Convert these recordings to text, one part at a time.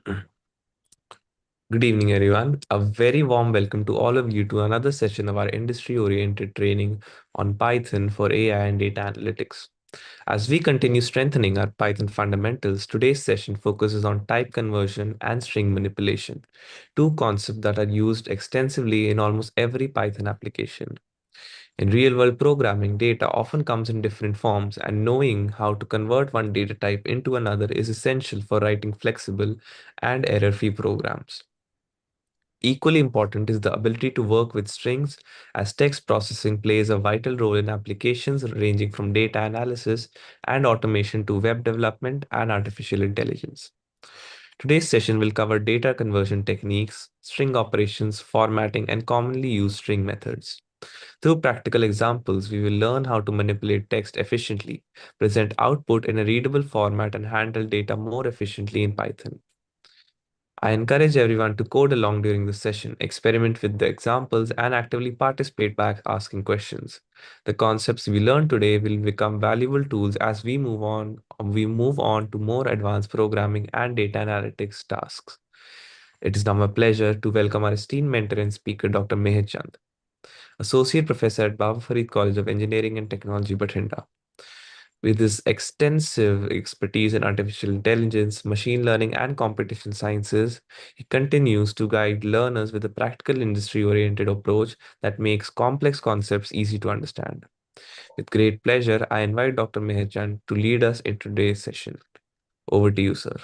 Good evening, everyone. A very warm welcome to all of you to another session of our industry-oriented training on Python for AI and data analytics. As we continue strengthening our Python fundamentals, today's session focuses on type conversion and string manipulation, two concepts that are used extensively in almost every Python application. In real-world programming, data often comes in different forms, and knowing how to convert one data type into another is essential for writing flexible and error-free programs. Equally important is the ability to work with strings, as text processing plays a vital role in applications ranging from data analysis and automation to web development and artificial intelligence. Today's session will cover data conversion techniques, string operations, formatting, and commonly used string methods. Through practical examples, we will learn how to manipulate text efficiently, present output in a readable format, and handle data more efficiently in Python. I encourage everyone to code along during the session, experiment with the examples, and actively participate by asking questions. The concepts we learn today will become valuable tools as we move on to more advanced programming and data analytics tasks. It is now my pleasure to welcome our esteemed mentor and speaker, Dr. Meher Chand, Associate Professor at Baba Farid College of Engineering and Technology, Bathinda. With his extensive expertise in artificial intelligence, machine learning, and computational sciences, he continues to guide learners with a practical industry oriented approach that makes complex concepts easy to understand. With great pleasure, I invite Dr. Meher Chand to lead us in today's session. Over to you, sir.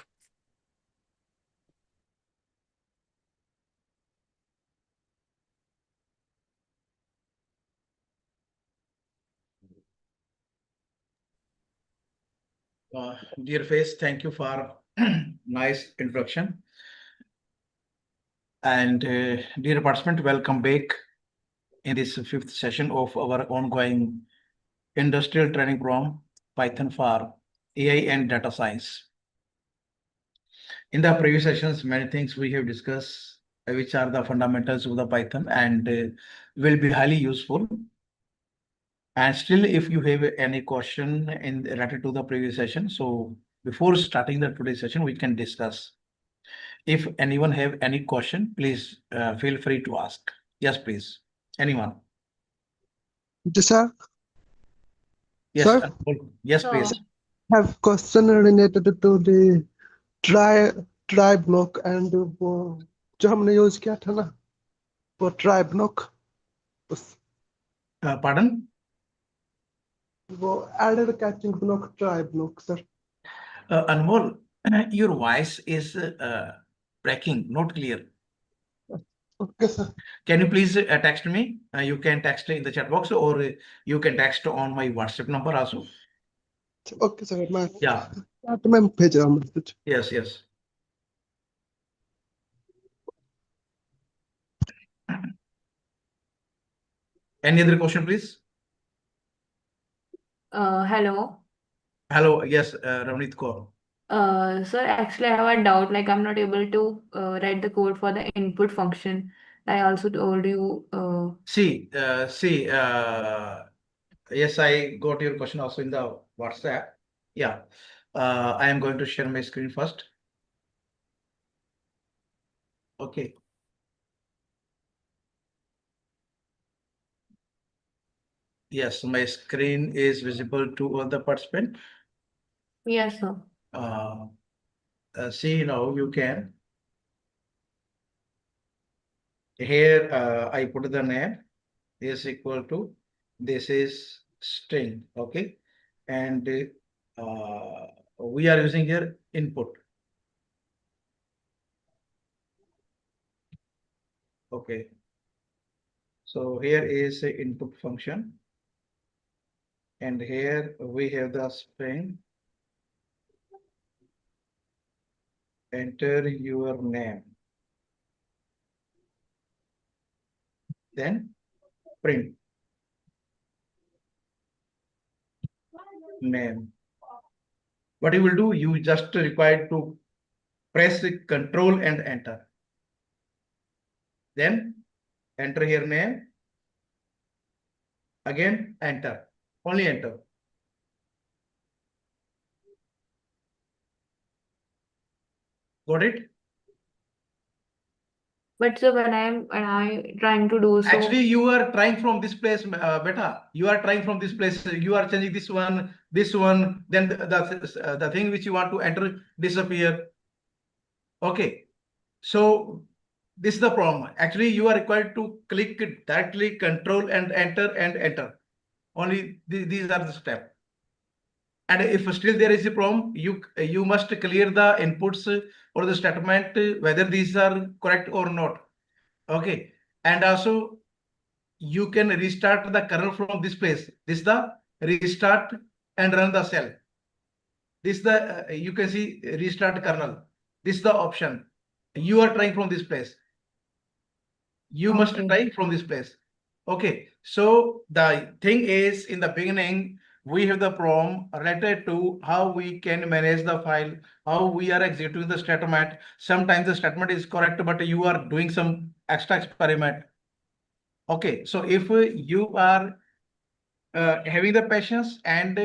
Dear Face, thank you for nice introduction. And dear participant, welcome back in this fifth session of our ongoing industrial training program, Python for AI and data science. In the previous sessions, many things we have discussed, which are the fundamentals of the Python and will be highly useful. And still, if you have any question in related to the previous session, so before starting the today's session, we can discuss. If anyone have any question, please feel free to ask. Yes, please. Anyone? Yes, sir. Yes, Sir? Yes, please. I have question related to the try block and वो जो हमने use किया था ना वो try block Pardon? वो added catching block try block sir. Anmol, your voice is breaking, not clear. Okay, sir. Can you please text me? You can text in the chat box or you can text on my WhatsApp number also. Okay, sir. Yeah. मैं भेज रहा हूँ message. Yes, yes. Any other question, please? Hello. Hello. Yes, Ravneet Kaur. Sir, actually, I have a doubt. Like, I'm not able to write the code for the input function. I also told you. Yes, I got your question also in the WhatsApp. Yeah. I am going to share my screen first. Okay. Yes, my screen is visible to all the participants. Yes, sir. See now you can. Here I put the name is equal to this is string. Okay. And we are using here input. Okay. So here is the input function. And here we have the string. Enter your name. Then print name. What you will do, you just required to press Control and enter. Then enter your name. Again, enter. Only enter. Got it? But so when I trying to do so, Actually, you are trying from this place, beta. You are trying from this place. You are changing this one. Then the thing which you want to enter disappear. Okay. So this is the problem. Actually, you are required to click directly, control and enter and enter. Only these are the steps. And if still there is a problem, you must clear the inputs or the statement whether these are correct or not. Okay. And also you can restart the kernel from this place. This is the restart and run the cell. This is the you can see restart kernel. This is the option. You are trying from this place. You must okay, try from this place. Okay, so the thing is, in the beginning we have the problem related to how we can manage the file, how we are executing the statement. Sometimes the statement is correct, but you are doing some extra experiment. Okay, so if you are having the patience and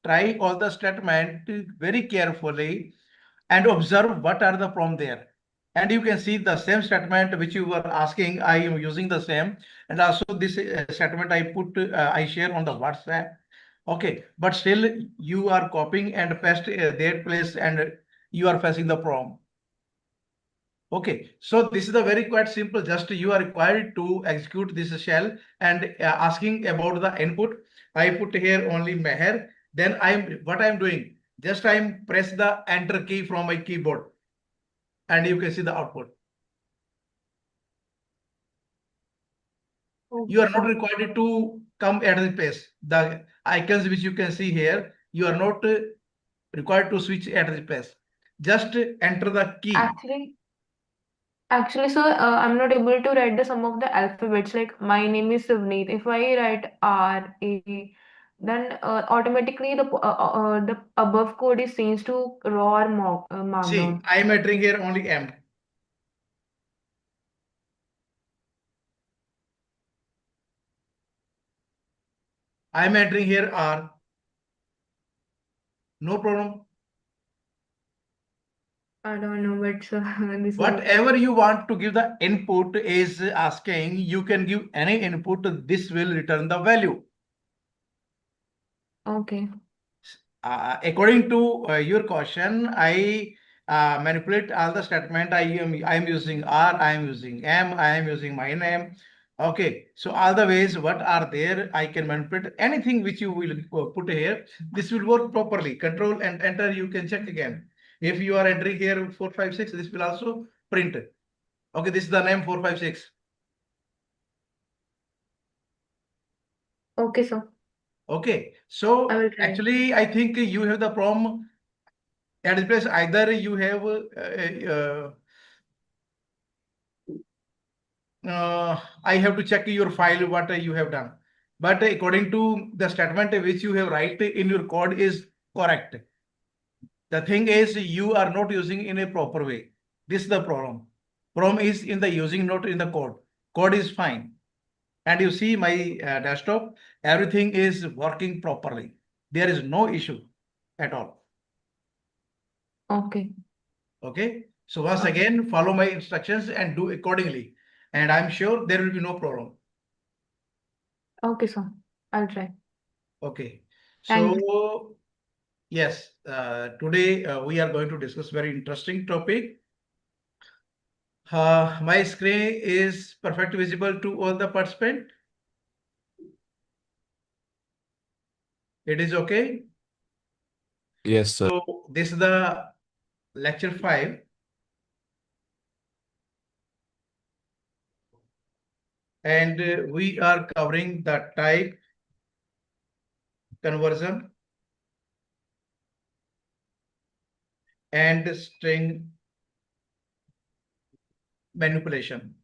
try all the statement very carefully and observe what are the problem there. And you can see the same statement which you were asking, I am using the same. And also this statement I share on the WhatsApp. Okay, but still you are copying and paste their place and you are facing the problem. Okay, so this is the very quite simple. Just you are required to execute this shell and asking about the input. I put here only meher. Then what I'm doing. Just I'm press the enter key from my keyboard, and you can see the output. You are not okay, required to come at the place. The icons which you can see here, you are not required to switch at the place. Just enter the key. actually. Actually, sir, I'm not able to write the sum of the alphabets. Like my name is Savneet. If I write R A, then automatically the above code is changed to raw or See, markdown. I am entering here only M. I am entering here R. No problem. I don't know, but this is Whatever you want to give the input is asking, you can give any input, this will return the value. okay. According to your question, I manipulate all the statement. I am using R, I am using M, I am using my name. Okay, so all the ways what are there, I can manipulate anything which you will put here. This will work properly. Control and enter, you can check again. If you are entering here 456, this will also print. Okay, this is the name 456. Okay, sir. Okay, I so will try. actually, I think you have the problem at this place. Either you have I have to check your file what you have done. But according to the statement which you have write in your code is correct. The thing is you are not using in a proper way. This is the problem. Problem is in the using, not in the code. Code is fine. And you see my desktop, everything is working properly. There is no issue at all. Okay. Okay. So once Okay. again, follow my instructions and do accordingly. And I'm sure there will be no problem. Okay, sir. I'll try. Okay. Thank you. So yes, today we are going to discuss very interesting topic. My screen is perfect visible to all the participant. It is okay. Yes, sir. So this is the lecture 5. And we are covering the type conversion and string manipulation.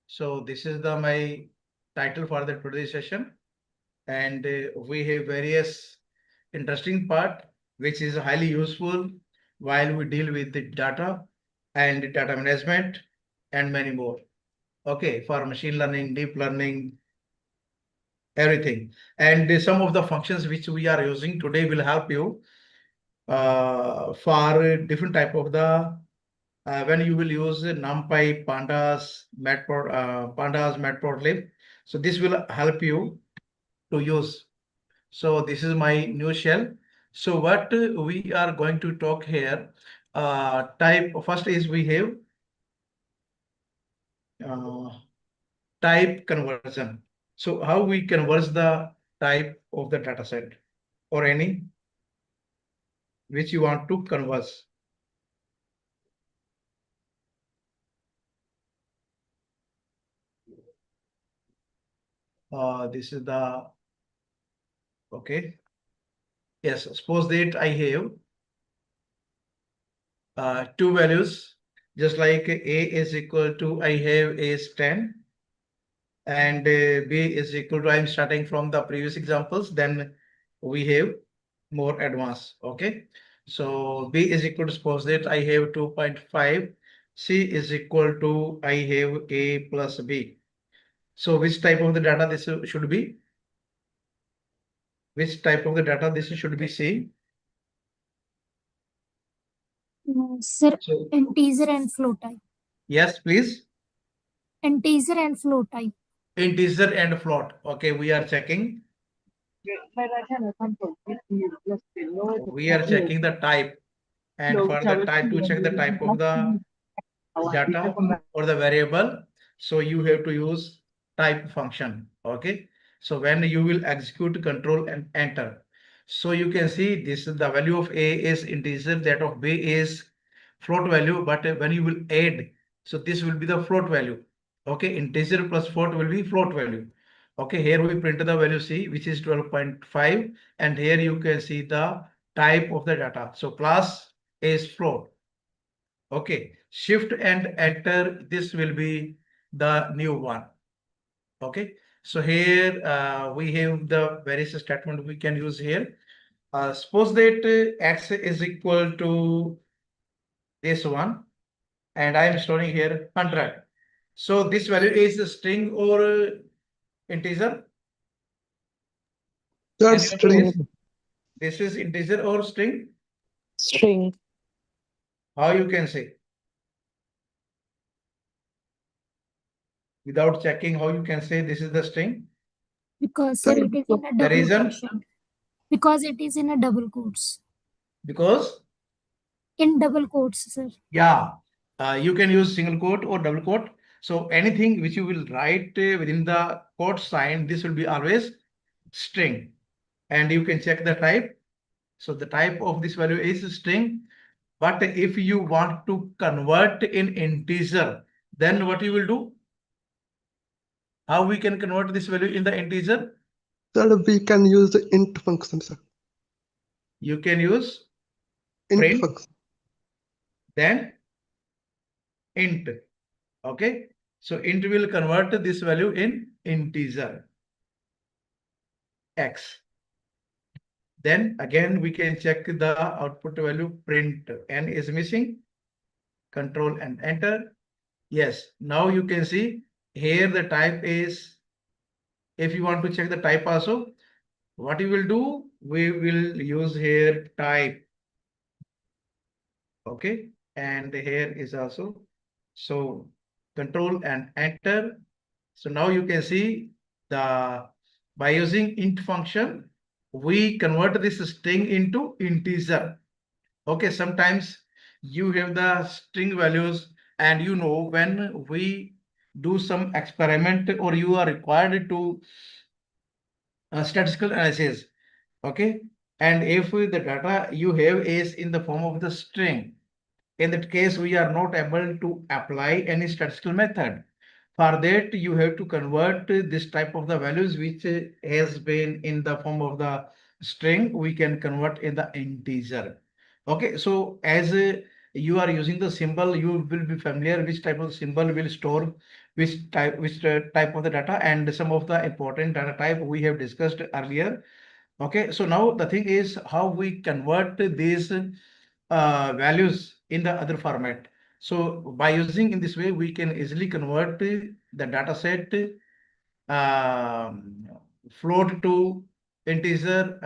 So this is the my title for the today's session, and we have various interesting part which is highly useful while we deal with the data and data management and many more. Okay, for machine learning, deep learning, everything. And some of the functions which we are using today will help you for different type of the when you will use NumPy, pandas, matplotlib. So this will help you to use. So this is my new shell. So what we are going to talk here, type first is we have type conversion. So how we convert the type of the data set or any which you want to converse. This is the okay. Yes, suppose that I have two values, just like A is equal to I have is 10 and B is equal to I'm starting from the previous examples, then we have more advanced. Okay, so B is equal to suppose that I have 2.5, C is equal to I have A plus B. So which type of the data this should be? Which type of the data this should be C? Sir, So integer and float type. yes, please. Integer and float type. Integer and float. Okay, we are checking. We are checking the type, and for the type to check the type of the data or the variable, so you have to use type function. Okay, so when you will execute control and enter, so you can see this is the value of A is integer, that of B is float value, but when you will add, so this will be the float value. Okay, integer plus float will be float value. Okay, here we print the value C, which is 12.5, and here you can see the type of the data. So class is float. Okay, shift and enter, this will be the new one. Okay, so here we have the various statement we can use here. Suppose that x is equal to this one, and I am storing here 100. So this value is a string or integer? That's Anyone string. please? This is integer or string? String. How you can say? Without checking, how you can say this is the string? Because sir, it is in a The double reason? quotient. Because it is in a double quotes. Because In double quotes, sir. yeah, you can use single quote or double quote. So anything which you will write within the quote sign, this will be always string. And you can check the type. So the type of this value is string. But if you want to convert in integer, then what you will do? How we can convert this value in the integer? Sir, we can use the int function, sir. You can use Int print, function. then int. Okay. So int will convert this value in integer x. Then again we can check the output value, print n is missing, control and enter. Yes, now you can see here the type is, if you want to check the type also, what you will do, we will use here type. Okay, and here is also, so control and enter. So now you can see the, by using int function, we convert this string into integer. Okay, sometimes you have the string values, and you know when we do some experiment or you are required to statistical analysis. Okay, and if the data you have is in the form of the string, in that case we are not able to apply any statistical method. For that you have to convert this type of the values which has been in the form of the string, we can convert in the integer. Okay, so as you are using the symbol, you will be familiar which type of symbol will store which type of the data, and some of the important data type we have discussed earlier. Okay, so now the thing is how we convert these values in the other format. So by using in this way, we can easily convert the data set float to integer,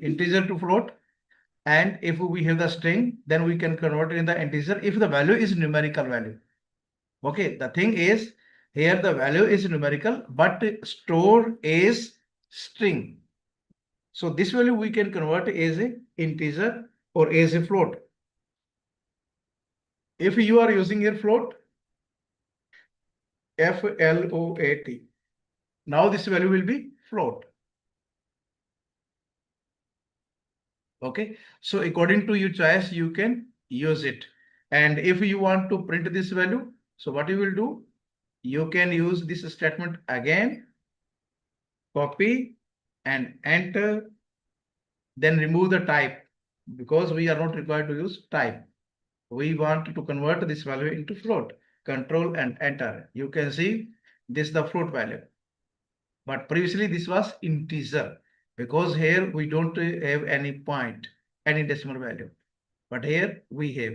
integer to float. And if we have the string, then we can convert it in the integer if the value is numerical value. Okay, the thing is here the value is numerical but stored as string. So this value we can convert as a integer or as a float. If you are using your float, float, now this value will be float. Okay, so according to your choice, you can use it. And if you want to print this value, so what you will do, you can use this statement again, copy and enter, then remove the type because we are not required to use type. We want to convert this value into float. Control and enter. You can see this is the float value. But previously this was integer because here we don't have any point, any decimal value. But here we have.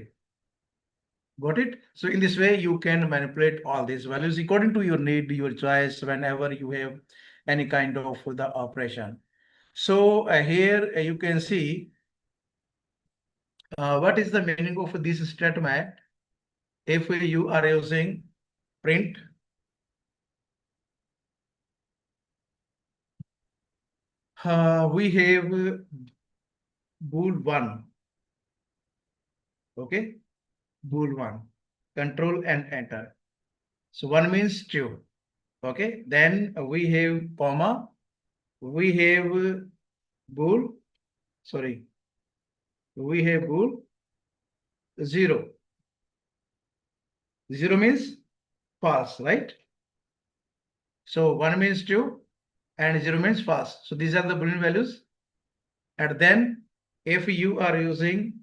Got it? So in this way, you can manipulate all these values according to your need, your choice, whenever you have any kind of the operation. So here you can see what is the meaning of this statement. If you are using print, we have bool 1. Okay, bool 1. Control and enter. So 1 means true. Okay, then we have comma. We have bool. Sorry, we have bool 0. 0 means false, right? So 1 means true and 0 means false. So these are the Boolean values. And then if you are using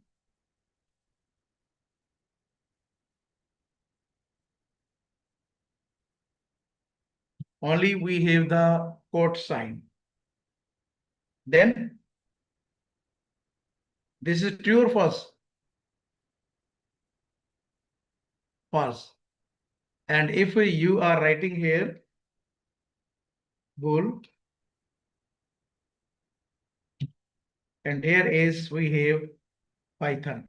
only we have the quote sign, then this is true or false? False. And if you are writing here bool, and here is we have Python,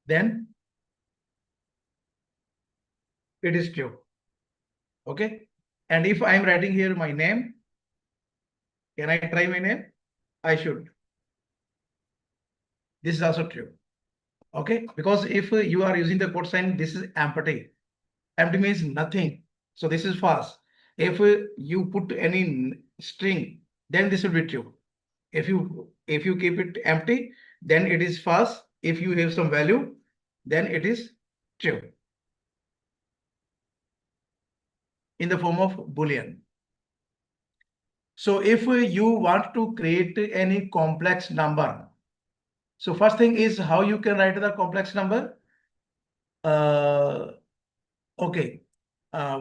then it is true. Okay. And if I'm writing here my name, can I try my name? I should. This is also true. Okay, because if you are using the quote sign, this is empty. Empty means nothing. So this is false. If you put any string, then this will be true. If you keep it empty, then it is false. If you have some value, then it is true. In the form of Boolean. So if you want to create any complex number, so first thing is how you can write the complex number. Okay,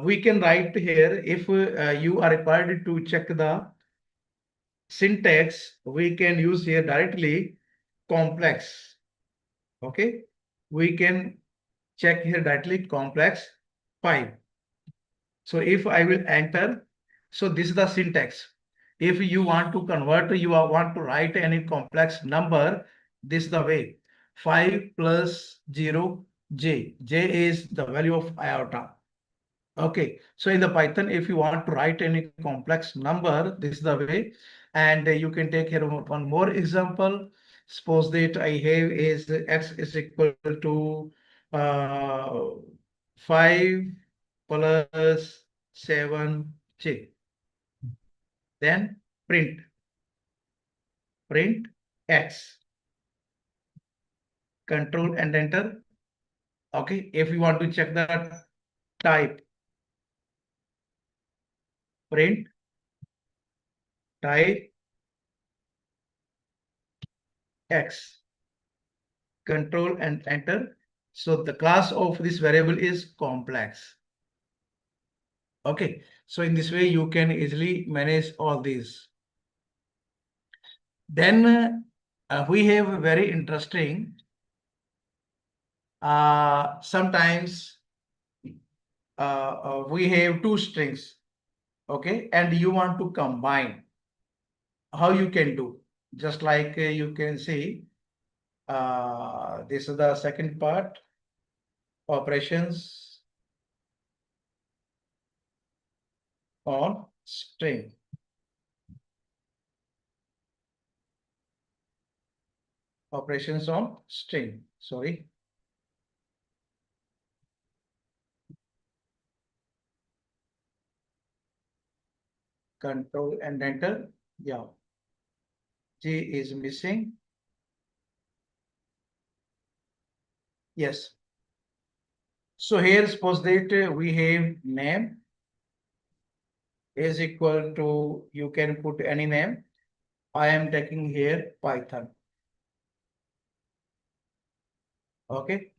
we can write here if you are required to check the syntax, we can use here directly complex. Okay, we can check here directly complex 5. So if I will enter, so this is the syntax. If you want to convert, you want to write any complex number, this is the way. 5 plus 0, j. J is the value of iota. Okay, so in the Python, if you want to write any complex number, this is the way. And you can take here one more example. Suppose that I have is x is equal to 5 plus 7j. Then print x. Control and enter. Okay, if you want to check the type, print type x. Control and enter. So the class of this variable is complex. Okay, so in this way you can easily manage all these. Then we have a very interesting, sometimes we have two strings. okay, and you want to combine, how you can do? Just like you can see, this is the second part, operations on string. Operations on string, sorry. Control and enter. Yeah. G is missing. Yes. So here suppose that we have name is equal to, you can put any name. I am taking here Python. Okay.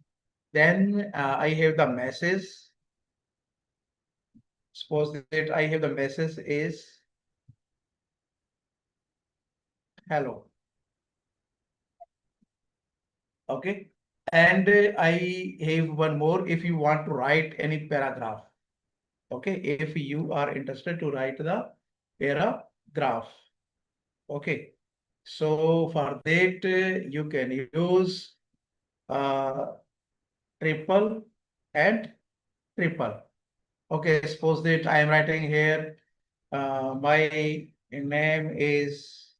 Then I have the message. Suppose that I have the message is hello. Okay. And I have one more. If you want to write any paragraph, okay, if you are interested to write the paragraph, okay, so for that you can use uh, triple and triple. Okay, suppose that I am writing here, my name is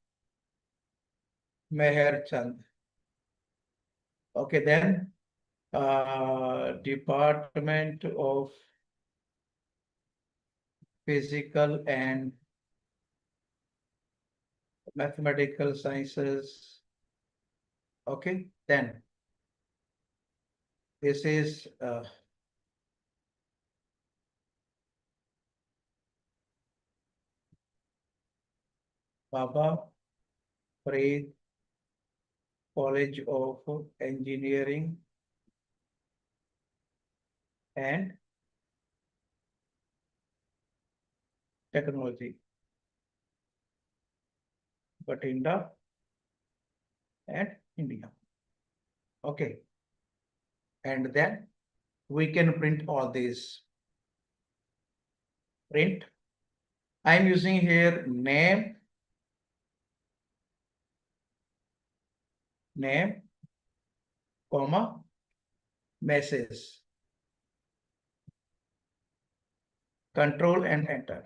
Meher Chand. Okay, then Department of Physical and Mathematical Sciences. Okay, then this is Baba Farid College of Engineering and Technology, Batinda and India. Okay, and then we can print all these. Print. I'm using here name, comma, message. Control and enter.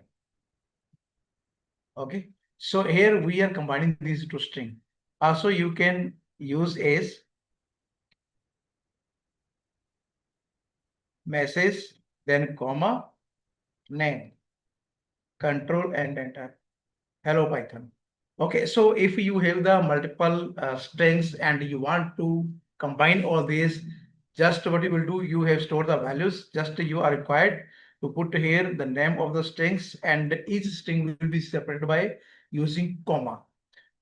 Okay, so here we are combining these two string. Also, you can use as message, then comma, name, control and enter. Hello Python. Okay, so if you have the multiple strings and you want to combine all these, just what you will do, you have stored the values, just you are required to put here the name of the strings, and each string will be separated by using comma.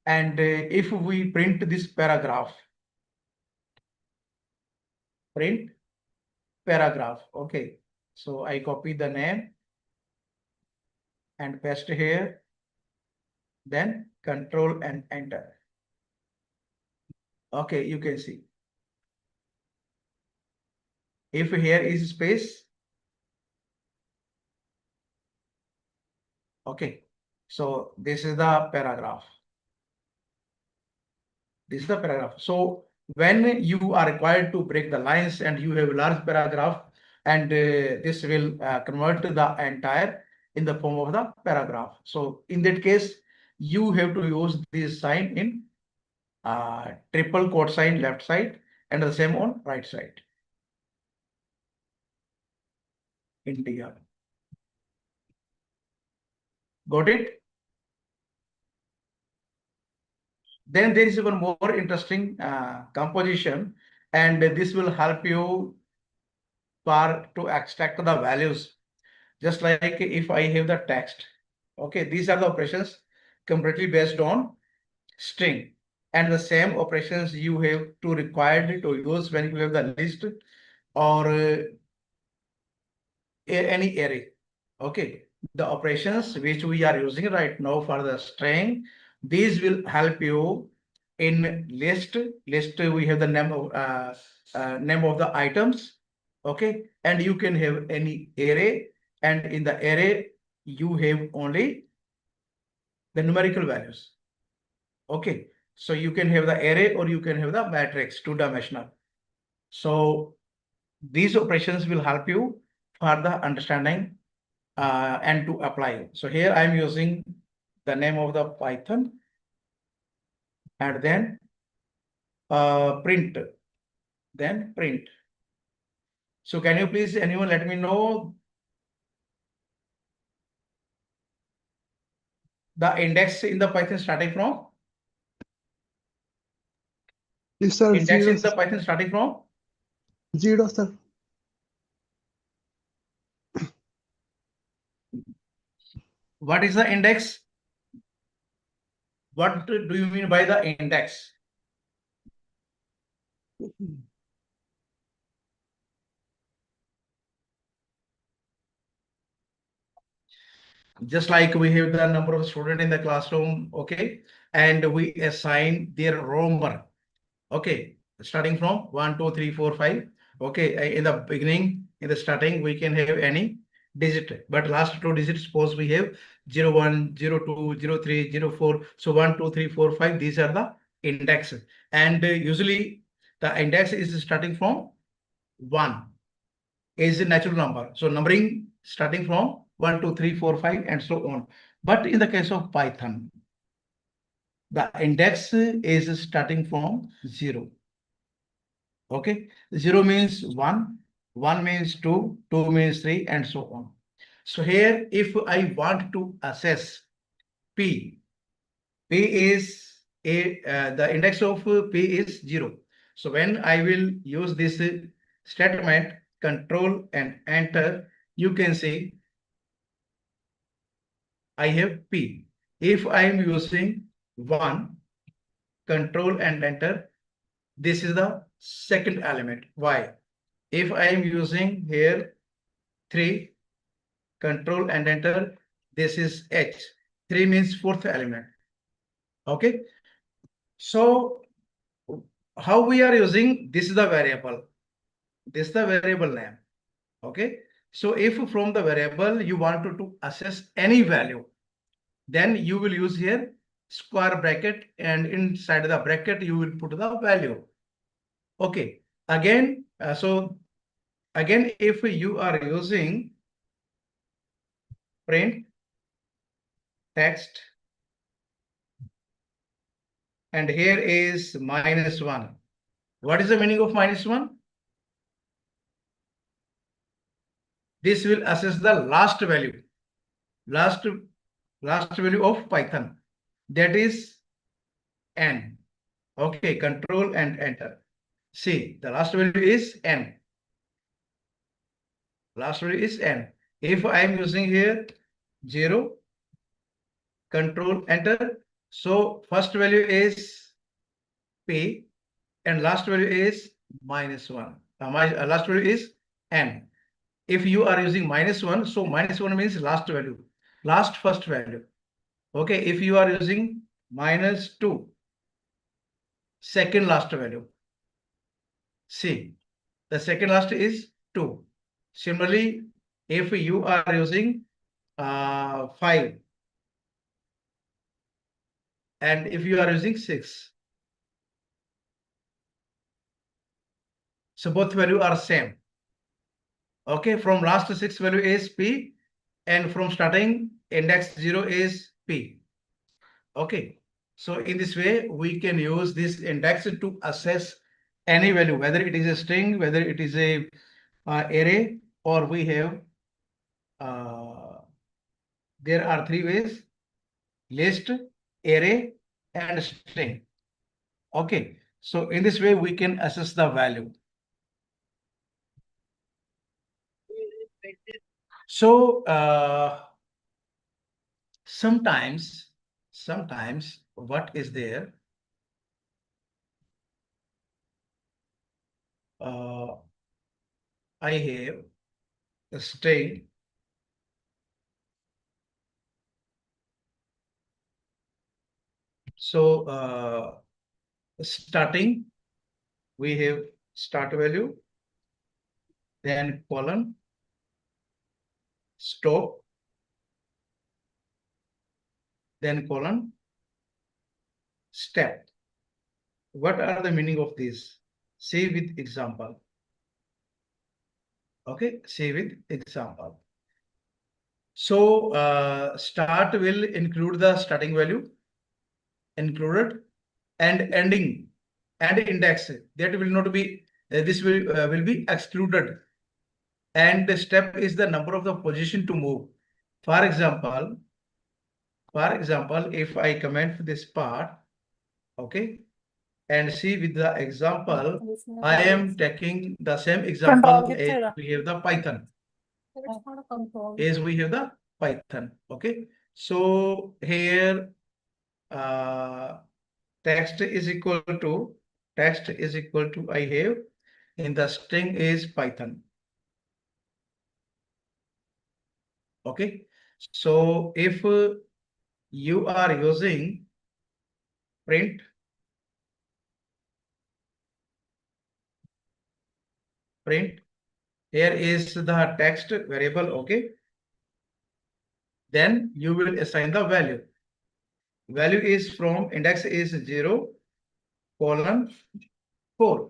And if we print this paragraph, print paragraph, okay, so I copy the name and paste here, then control and enter. Okay, you can see. If here is space, okay, so this is the paragraph. This is the paragraph. So when you are required to break the lines and you have a large paragraph, and this will convert the entire in the form of the paragraph. So in that case, you have to use this sign in triple quote sign left side and the same on right side. India. Got it? Then there is one more interesting composition, and this will help you for to extract the values. Just like if I have the text, okay, these are the operations completely based on string, and the same operations you have to required to use when you have the list or any array. Okay, the operations which we are using right now for the string, these will help you in list. We have the name of the items. Okay, and you can have any array, and in the array you have only the numerical values. Okay, so you can have the array or you can have the matrix, two-dimensional. So these operations will help you for the understanding and to apply. So here I'm using the name of the Python and then print. Then print. So can you please anyone let me know the index in the Python starting from? Yes, sir. Index Zero, in the Python starting from? zero, sir. What is the index? What do you mean by the index? Just like we have the number of students in the classroom, okay, and we assign their roll number, okay, starting from 1, 2, 3, 4, 5. Okay, in the beginning, in the starting, we can have any digit, but last two digits, suppose we have 0, 1, 0, 2, 0, 3, 0, 4. So 1, 2, 3, 4, 5, these are the indexes. And usually the index is starting from 1 is a natural number. So numbering starting from 1, 2, 3, 4, 5, and so on. But in the case of Python, the index is starting from 0. Okay, 0 means 1, 1 means 2, 2 means 3, and so on. So here, if I want to assess P, P is the index of P is 0. So when I will use this statement, control and enter, you can see I have P. If I am using 1, control and enter, this is the second element. Why? If I am using here 3, control and enter, this is H. 3 means fourth element. Okay. So how we are using, this is the variable. This is the variable name. Okay. So if from the variable you want to assess any value, then you will use here square bracket, and inside the bracket you will put the value. Okay. Again, so again, if you are using print text, and here is -1. What is the meaning of -1? This will assess the last value, last value of Python, that is n. Okay, control and enter. See, the last value is n. Last value is n. If I am using here 0, control enter, so first value is P and last value is -1. My last value is n. If you are using -1, so -1 means last value, last first value. Okay, if you are using -2, second last value. See, the second last is 2. Similarly, if you are using 5 and if you are using 6, so both value are same. Okay, from last 6 value is P, and from starting index 0 is P. Okay, so in this way we can use this index to assess any value, whether it is a string, whether it is a array, or we have there are 3 ways: list, array, and string. Okay, so in this way we can assess the value. So sometimes what is there, I have a string. So starting, we have start value, then colon, stop, then colon, step. What are the meaning of this? See with example. Okay, see with example. So start will include the starting value included and ending and index that will not be this will be excluded, and the step is the number of the position to move. For example, if I comment this part, okay, and see with the example, I am taking the same example as we have the Python. As we have the Python, okay. So here text is equal to I have in the string is Python. Okay, so if you are using print here is the text variable, okay, then you will assign the value is from index is 0 colon 4,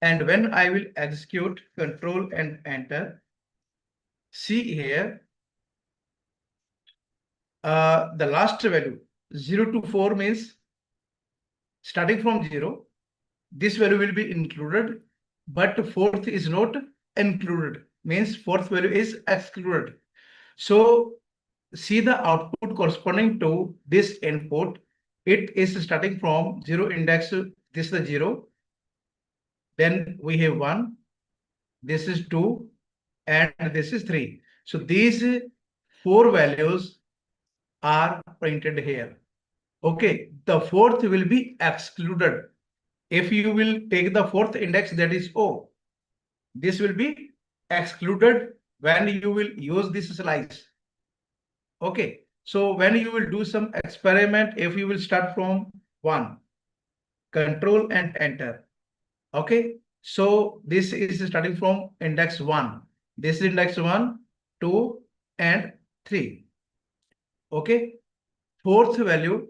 and when I will execute control and enter, see here the last value 0 to 4 means starting from 0 this value will be included, but fourth is not included, means fourth value is excluded. So see the output corresponding to this input, it is starting from 0 index, this is the 0, then we have 1, this is 2, and this is 3. So these 4 values are printed here. Okay, the fourth will be excluded. If you will take the fourth index, that is O, this will be excluded when you will use this slice. Okay, so when you will do some experiment, if you will start from 1, control and enter. Okay, so this is starting from index 1. This is index 1, 2, and 3. Okay, fourth value,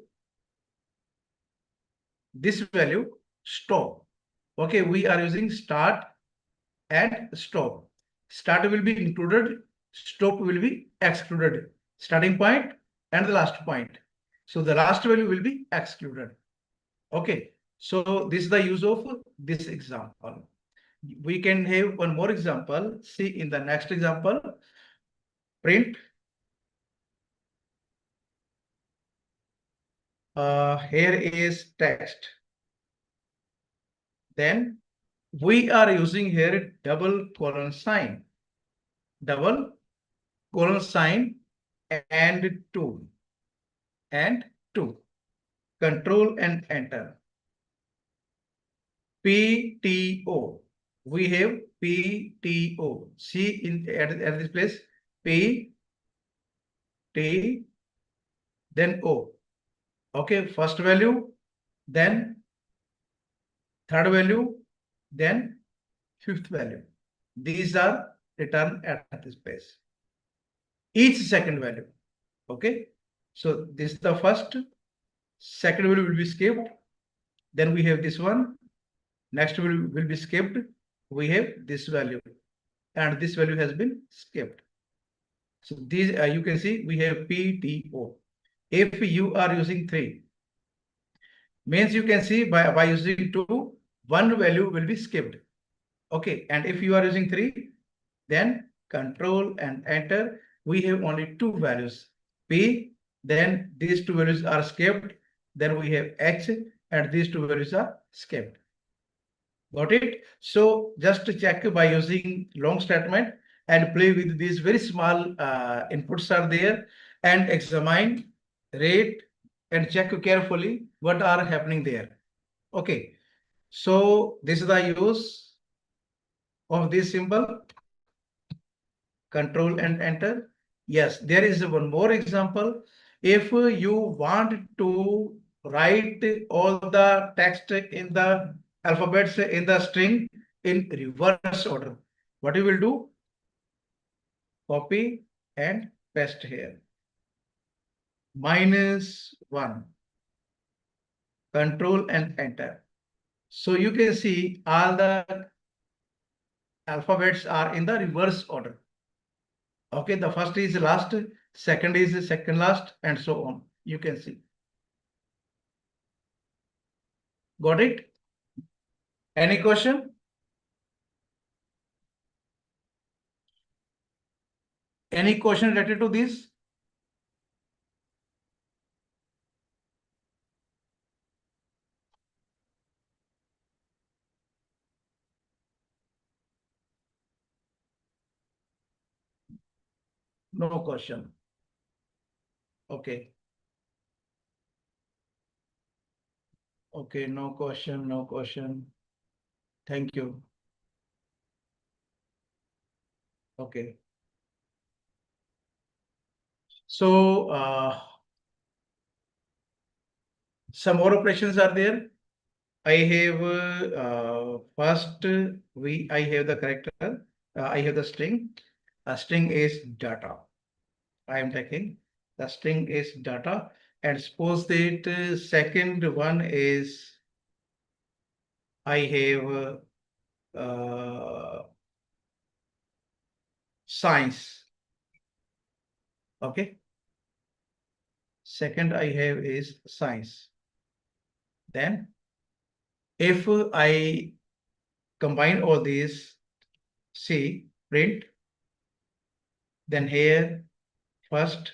this value, stop. Okay, we are using start and stop. Start will be included, stop will be excluded. Starting point and the last point. So the last value will be excluded. Okay, so this is the use of this example. We can have one more example. See in the next example, print. Here is text. Then we are using here double colon sign and 2 control and enter. PTO, we have PTO. See in at this place P T then O. Okay, first value, then third value, then fifth value. These are returned at this place. Each second value. Okay, so this is the first, second value will be skipped. Then we have this one. Next will be skipped. We have this value, and this value has been skipped. So these you can see we have PTO. If you are using 3, means you can see by using 2, one value will be skipped. Okay, and if you are using 3, then control and enter. We have only 2 values, P, then these 2 values are skipped, then we have H, and these 2 values are skipped. Got it? So just to check by using long statement and play with these very small inputs are there, and examine, rate, and check carefully what are happening there. Okay, so this is the use of this symbol, control and enter. Yes, there is one more example. If you want to write all the text in the alphabets in the string in reverse order, what you will do? Copy and paste here. -1. Control and enter. So you can see all the alphabets are in the reverse order. Okay, the first is last, second is second last, and so on. You can see. Got it? Any question? Any question related to this? No question. Okay. Okay, no question, no question. Thank you. Okay. So some more operations are there. I have first I have the character. I have the string. A string is data. I am taking the string is data, and suppose that second one is I have science. Okay. Second I have is science. Then if I combine all these, see print, then here first,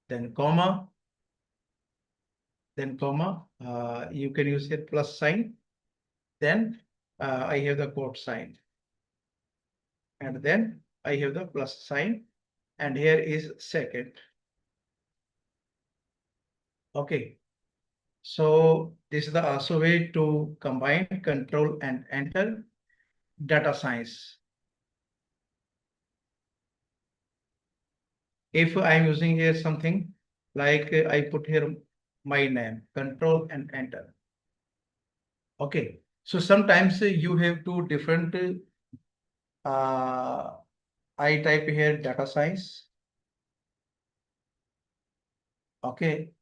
then comma, then comma, you can use here plus sign, then I have the quote sign, and then I have the plus sign, and here is second. Okay, so this is the also way to combine control and enter data science. If I'm using here something like I put here my name, control and enter. Okay, so sometimes you have two different I type here data science. Okay,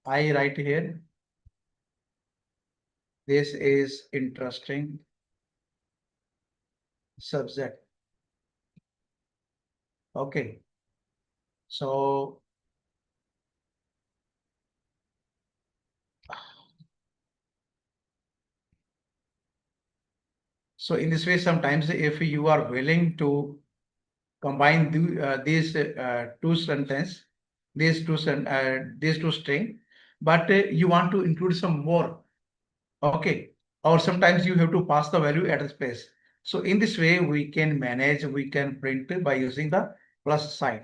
I write here, this is interesting subject. Okay, so in this way, sometimes if you are willing to combine these two sentences, these two string, but you want to include some more. Okay, or sometimes you have to pass the value at a space. So in this way, we can manage, we can print by using the plus sign,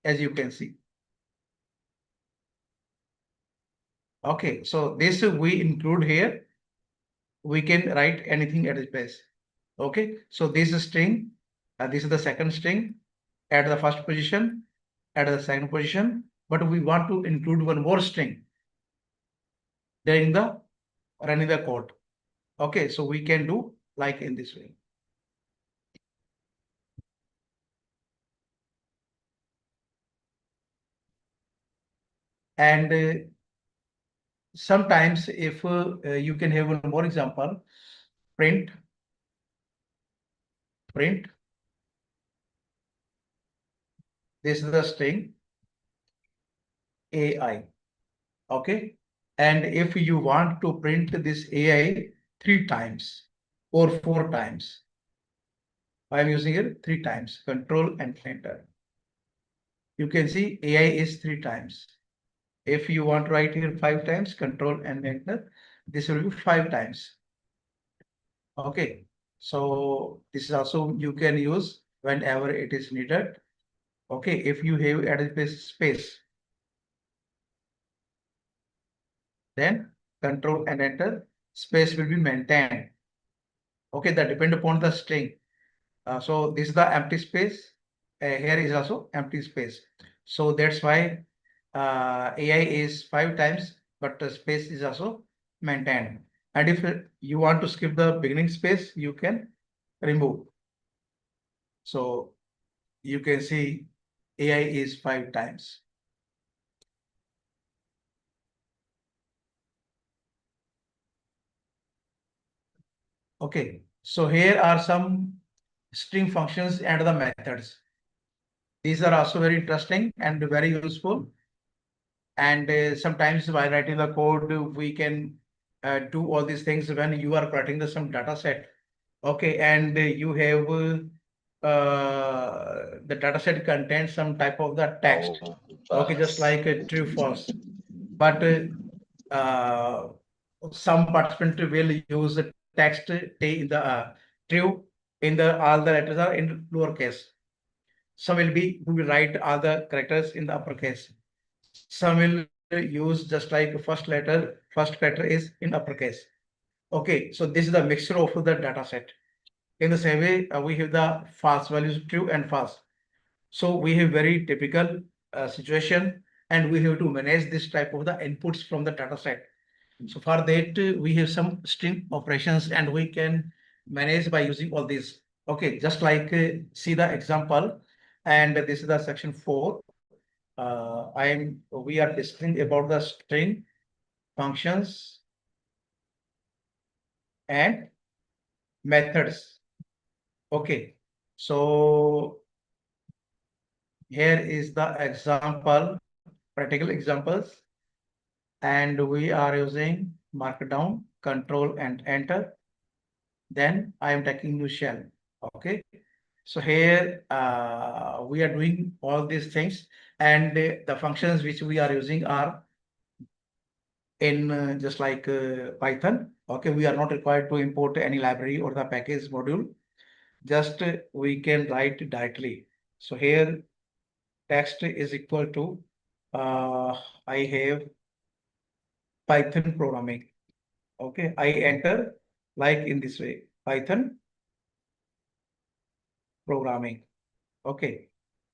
as you can see. Okay, so this we include here. We can write anything at a space. Okay, so this is string, this is the second string at the first position, at the second position, but we want to include one more string during the running the code. Okay, so we can do like in this way. And sometimes if you can have one more example, print, this is the string AI. Okay, and if you want to print this AI 3 times or 4 times, I'm using it 3 times, control and enter. You can see AI is 3 times. If you want to write here 5 times, control and enter, this will be 5 times. Okay, so this is also you can use whenever it is needed. Okay, if you have added space, then control and enter, space will be maintained. Okay, that depend upon the string. So this is the empty space. Here is also empty space. So that's why AI is 5 times, but the space is also maintained. And if you want to skip the beginning space, you can remove. So you can see AI is 5 times. Okay, so here are some string functions and the methods. These are also very interesting and very useful. And sometimes while writing the code, we can do all these things when you are creating some data set. Okay, and you have the data set contains some type of the text. Okay, just like true, false. But some participant will use the text in the true in the all the letters are in lowercase. Some will be who will write all the characters in the uppercase. Some will use just like first character is in uppercase. Okay, so this is the mixture of the data set. In the same way, we have the false values, true and false. So we have very typical situation, and we have to manage this type of the inputs from the data set. So for that, we have some string operations, and we can manage by using all these. Okay, just like see the example, and this is the section 4. We are discussing about the string functions and methods. Okay, so here is the example, practical examples, and we are using markdown, control and enter. Then I am taking new shell. Okay, so here we are doing all these things, and the functions which we are using are in just like Python. Okay, we are not required to import any library or the package module. Just we can write directly. So here text is equal to I have Python programming. Okay, I enter like in this way, Python programming. Okay,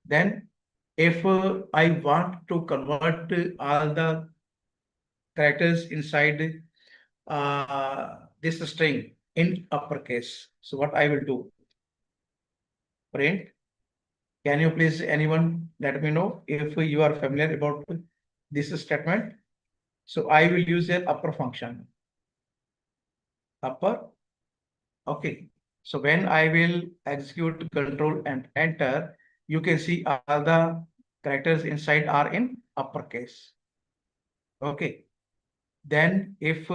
then if I want to convert all the characters inside this string in uppercase, so what I will do? Print. Can you please anyone let me know if you are familiar about this statement? So I will use an upper function. Upper. Okay. So when I will execute control and enter, you can see all the characters inside are in uppercase. Okay. Then if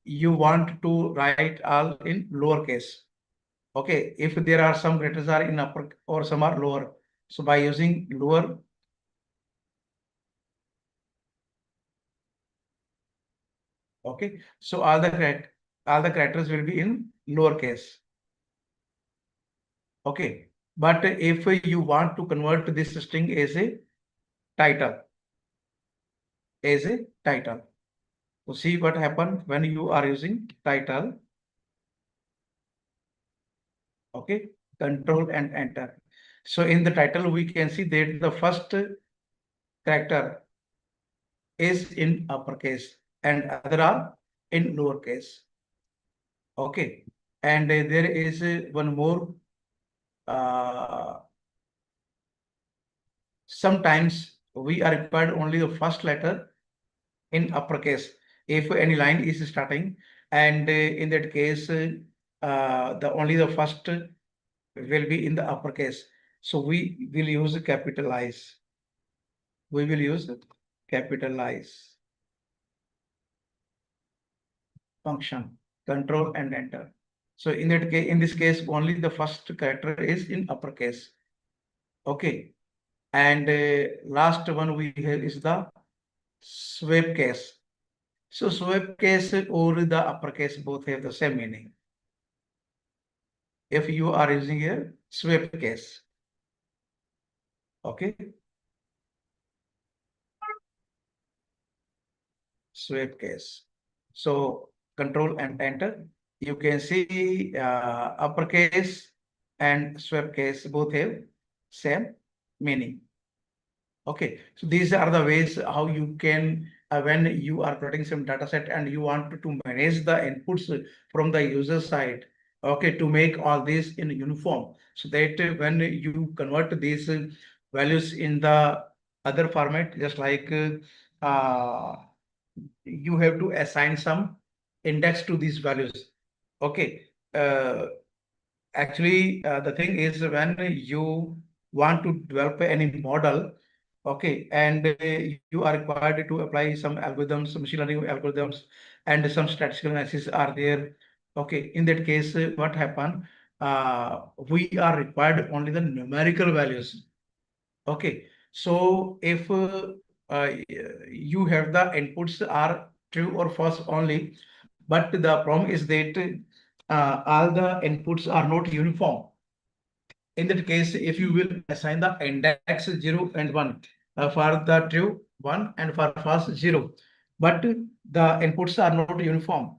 you want to write all in lowercase, okay, if there are some characters are in upper or some are lower, so by using lower, okay, so all the characters will be in lowercase. Okay, but if you want to convert this string as a title, so see what happens when you are using title. Okay, control and enter. So in the title we can see that the first character is in uppercase and other are in lowercase. Okay, and there is one more. Sometimes we are required only the first letter in uppercase if any line is starting, and in that case the only the first will be in the uppercase, so we will use capitalize. We will use capitalize function, control and enter. So in that case, in this case only the first character is in uppercase. Okay, and last one we have is the sweep case. So sweep case or the uppercase both have the same meaning. If you are using a sweep case, okay, sweep case. So control and enter. You can see uppercase and sweep case both have same meaning. Okay, so these are the ways how you can, when you are creating some data set and you want to manage the inputs from the user side, okay, to make all this in uniform, so that when you convert these values in the other format, just like you have to assign some index to these values. Okay, actually, the thing is when you want to develop any model, okay, and you are required to apply some algorithms, some machine learning algorithms, and some statistical analysis are there. Okay, in that case, what happen? We are required only the numerical values. Okay, so if you have the inputs are true or false only, but the problem is that all the inputs are not uniform. In that case, if you will assign the index 0 and 1 for the true 1 and for false 0, but the inputs are not uniform.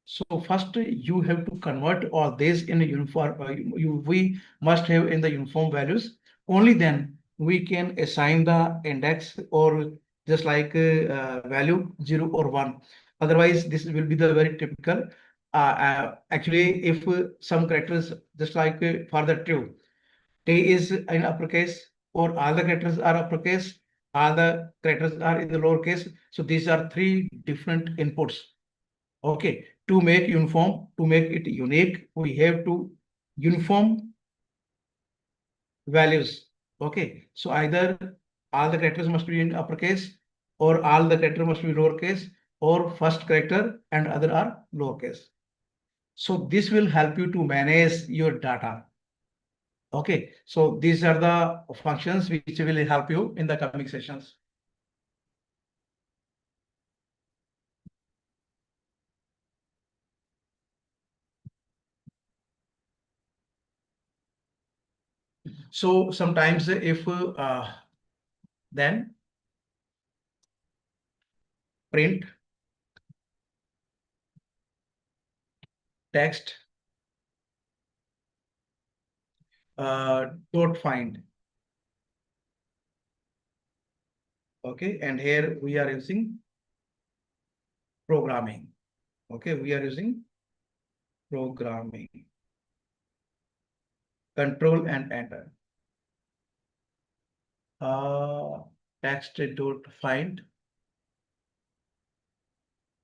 So first you have to convert all these in a uniform, we must have in the uniform values. Only then we can assign the index or just like value 0 or 1. Otherwise, this will be the very typical. Actually, if some characters just like for the true, T is in uppercase or all the characters are uppercase, all the characters are in the lowercase. So these are three different inputs. Okay, to make uniform, to make it unique, we have to uniform values. Okay, so either all the characters must be in uppercase or all the character must be lowercase or first character and other are lowercase. So this will help you to manage your data. Okay, so these are the functions which will help you in the coming sessions. So sometimes if then print text dot find. Okay, and here we are using programming. Okay, we are using programming. Control and enter. Text dot find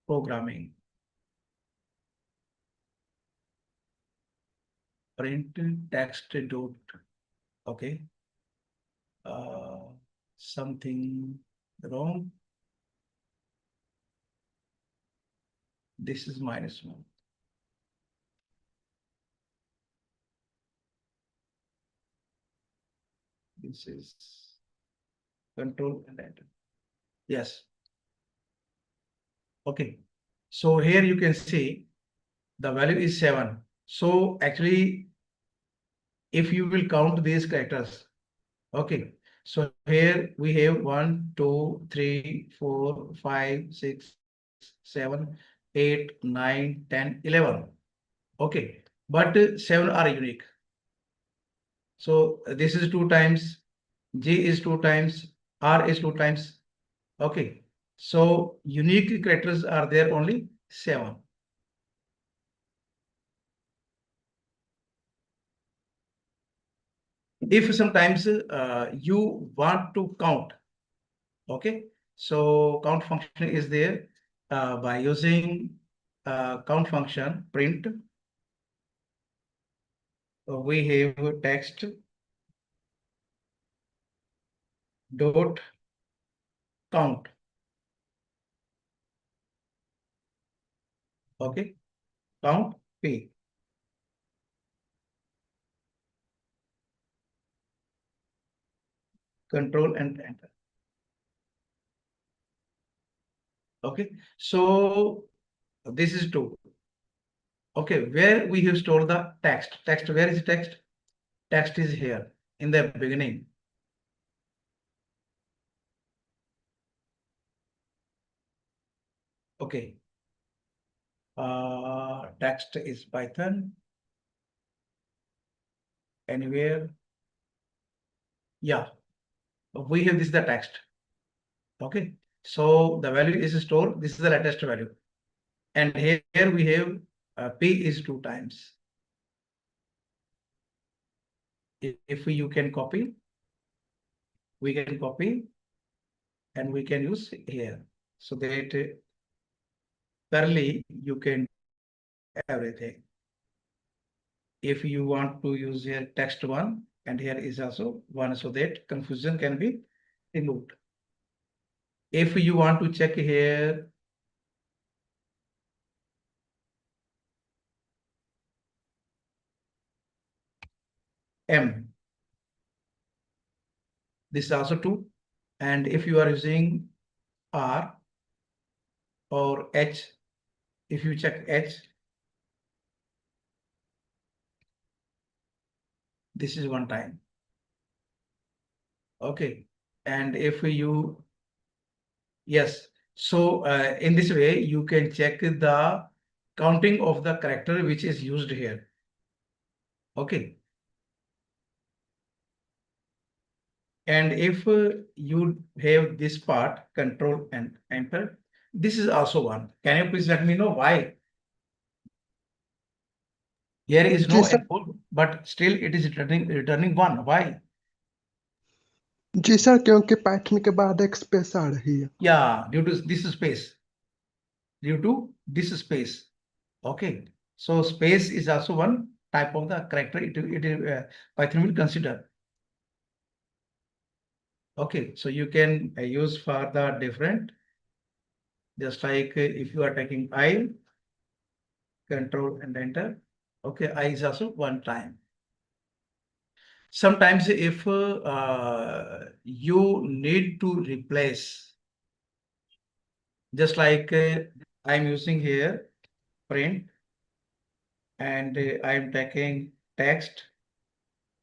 programming. Print text dot. Okay. Something wrong. This is -1. This is control and enter. Yes. Okay. So here you can see the value is 7. So actually, if you will count these characters, okay. So here we have 1, 2, 3, 4, 5, 6, 7, 8, 9, 10, 11. Okay. But 7 are unique. So this is 2 times, G is 2 times, R is 2 times. Okay. So unique characters are there only 7. If sometimes you want to count, okay, so count function is there by using count function print. We have text dot count. Okay, count p. Control and enter. Okay, so this is 2. Okay, where we have stored the text. Text, where is text? Text is here in the beginning. Okay. Text is Python. Anywhere. Yeah. we have this the text. Okay, so the value is stored. This is the latest value, and here we have p is 2 times. If you can copy, we can copy, and we can use here, so that thoroughly you can everything. If you want to use here text 1, and here is also 1, so that confusion can be removed. If you want to check here M, this is also 2, and if you are using R or H, if you check H, this is 1 time. Okay, and if you, yes, so in this way you can check the counting of the character which is used here. Okay, and if you have this part, control and enter, this is also 1. Can you please let me know why? Here is no जी sir input, but still it is returning 1. Why? जी sir क्योंकि Python के बाद एक space आ रही है Yeah, due to this space. Due to this space. Okay, so space is also one type of the character Python will consider. Okay, so you can use for the different, just like if you are taking I, control and enter. Okay, I is also 1 time. Sometimes if you need to replace, just like I'm using here print, and I'm taking text,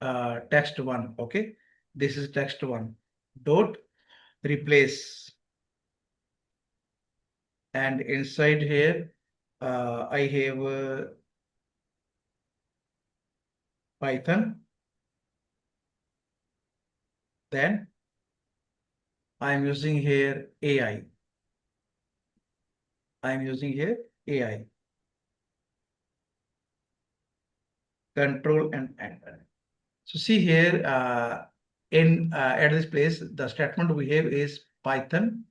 text 1. Okay, this is text 1 dot replace, and inside here I have Python, then I'm using here AI. I'm using here AI, control and enter. So see here at this place, the statement we have is Python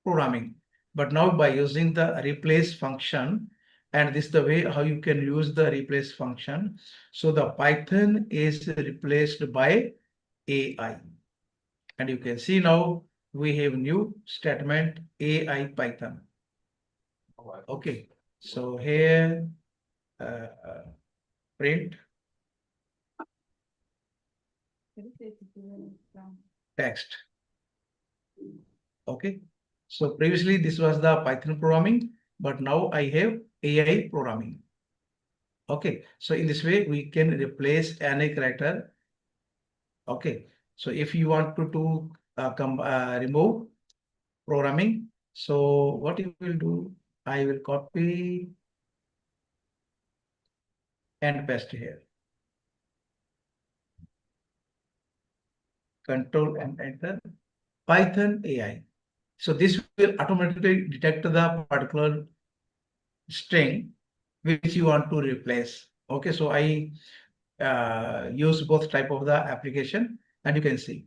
programming. But now by using the replace function, and this is the way how you can use the replace function. So the Python is replaced by AI. And you can see now we have new statement AI Python. Okay, so here print text. Okay, so previously this was the Python programming, but now I have AI programming. Okay, so in this way we can replace any character. Okay, so if you want to remove programming, so what you will do, I will copy and paste here. Control and enter Python AI. So this will automatically detect the particular string which you want to replace. Okay, so I use both type of the application, and you can see.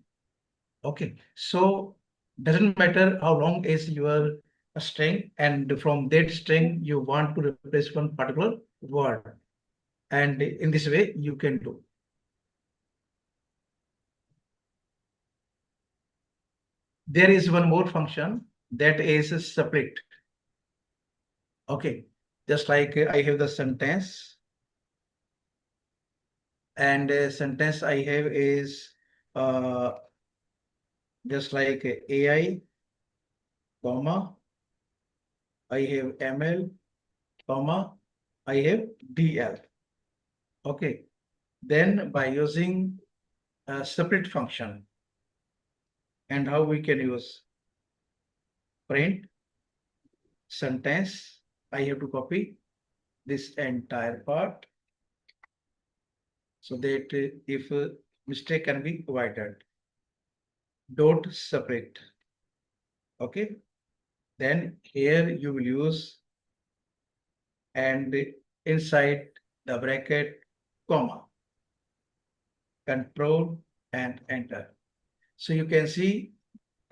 Okay, so doesn't matter how long is your string, and from that string you want to replace one particular word, and in this way you can do. There is one more function that is split. Okay, just like I have the sentence, and sentence I have is just like AI, comma, I have ML, comma, I have DL. Okay, then by using a separate function, and how we can use print sentence, I have to copy this entire part, so that if mistake can be avoided. dot separate. Okay. Then here you will use and inside the bracket comma, control and enter. So you can see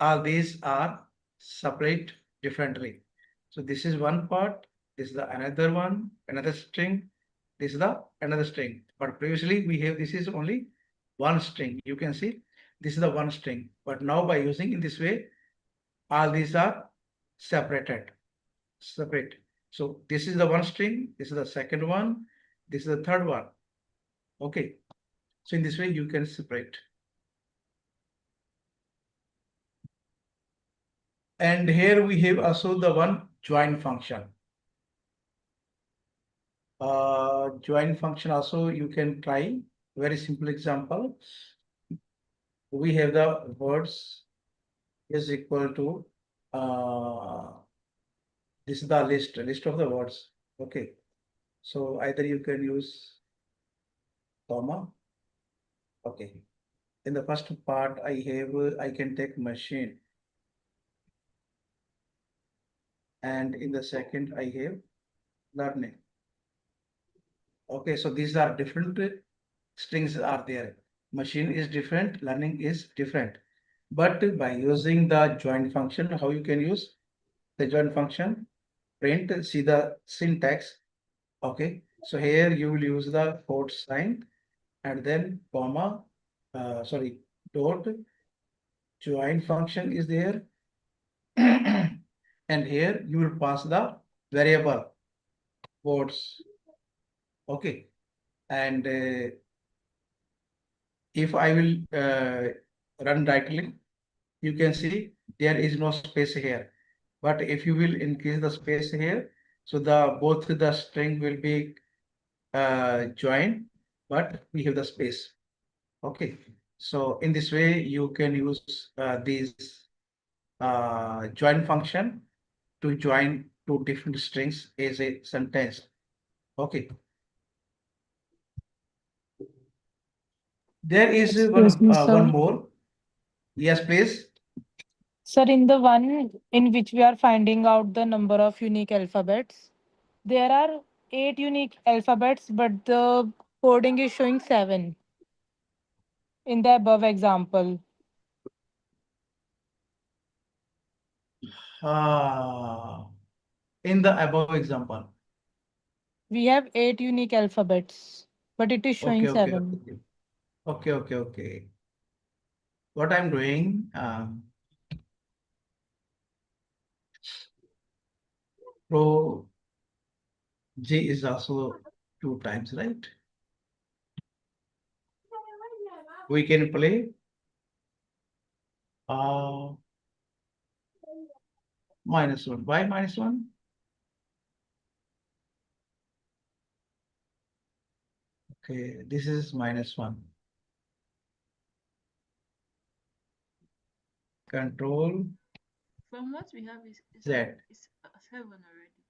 all these are separate differently. So this is one part, this is the another one, another string, this is the another string. But previously we have this is only one string. You can see this is the one string. But now by using in this way, all these are separated, separate. So this is the one string, this is the second one, this is the third one. Okay. So in this way you can separate. And here we have also the one join function. Join function also you can try. Very simple example. We have the words is equal to this is the list of the words. Okay. So either you can use comma. Okay. In the first part I have I can take machine. And in the second I have learning. Okay, so these are different strings are there. Machine is different, learning is different. But by using the join function, how you can use the join function? Print, see the syntax. Okay, so here you will use the quote sign and then comma, sorry, dot join function is there. And here you will pass the variable words. Okay, and if I will run right click, you can see there is no space here. But if you will increase the space here, so the both the string will be joined, but we have the space. Okay, so in this way you can use these join function to join two different strings as a sentence. Okay. There is Excuse me, sir. one more. Yes, please. Sir, in the one in which we are finding out the number of unique alphabets, there are 8 unique alphabets, but the coding is showing 7 in the above example. In the above example. We have 8 unique alphabets, but it is showing Okay, okay, 7. okay. Okay, okay, okay. What I'm doing, pro J is also 2 times, right? We can play -1. Why -1? Okay, this is -1. Control From what we have is Z. it's 7 already.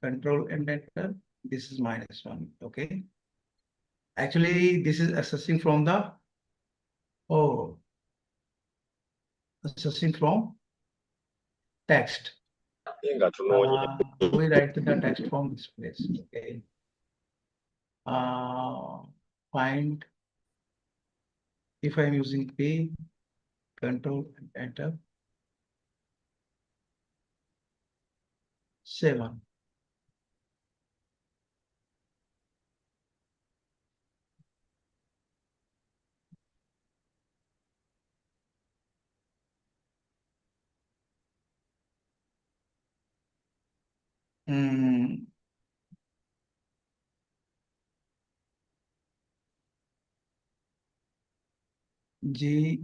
Control and enter. This is -1. Okay. Actually, this is accessing from the accessing from text. We write the text from this place. Okay. Find if I'm using P, control and enter. 7. G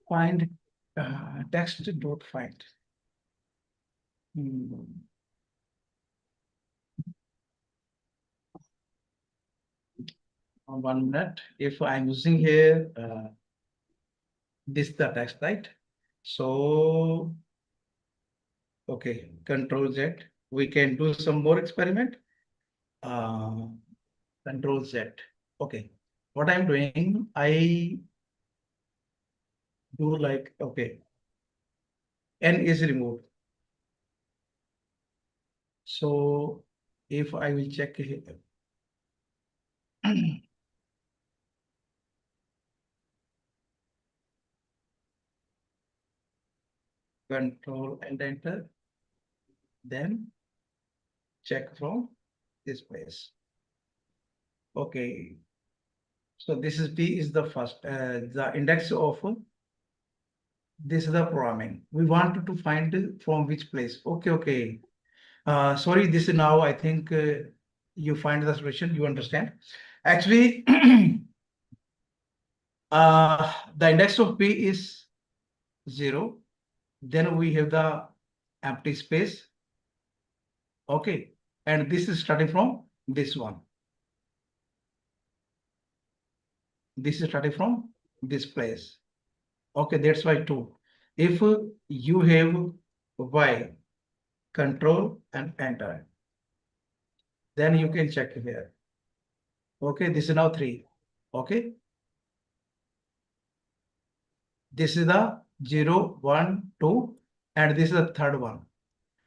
find text dot find. One minute. If I'm using here this the text, right? So okay, Control Z. We can do some more experiment. Control Z. Okay. What I'm doing, I do like, okay, N is removed. So if I will check here, Control and enter, then check from this place. Okay. So this is P is the first, the index of this is the programming. We want to find from which place. Okay, okay. Sorry, this is now I think you find the solution, you understand. Actually, the index of P is 0. Then we have the empty space. Okay. And this is starting from this one. This is starting from this place. Okay, that's why 2. If you have Y, control and enter, then you can check here. Okay, this is now 3. Okay. This is the 0, 1, 2, and this is the third one.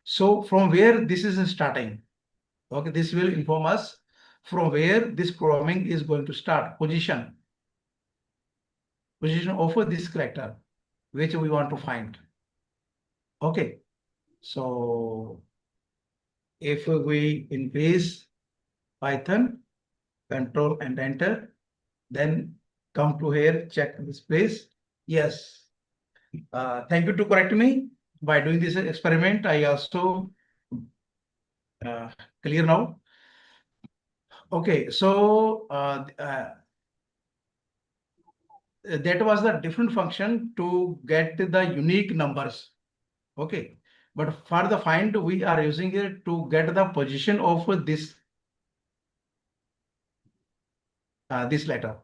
So from where this is starting? Okay, this will inform us from where this programming is going to start. Position of this character, which we want to find. Okay, so if we increase Python, control and enter, then come to here, check this place. Yes. Thank you to correct me. By doing this experiment, I also clear now. Okay, so that was the different function to get the unique numbers. Okay, but for the find, we are using it to get the position of this this letter.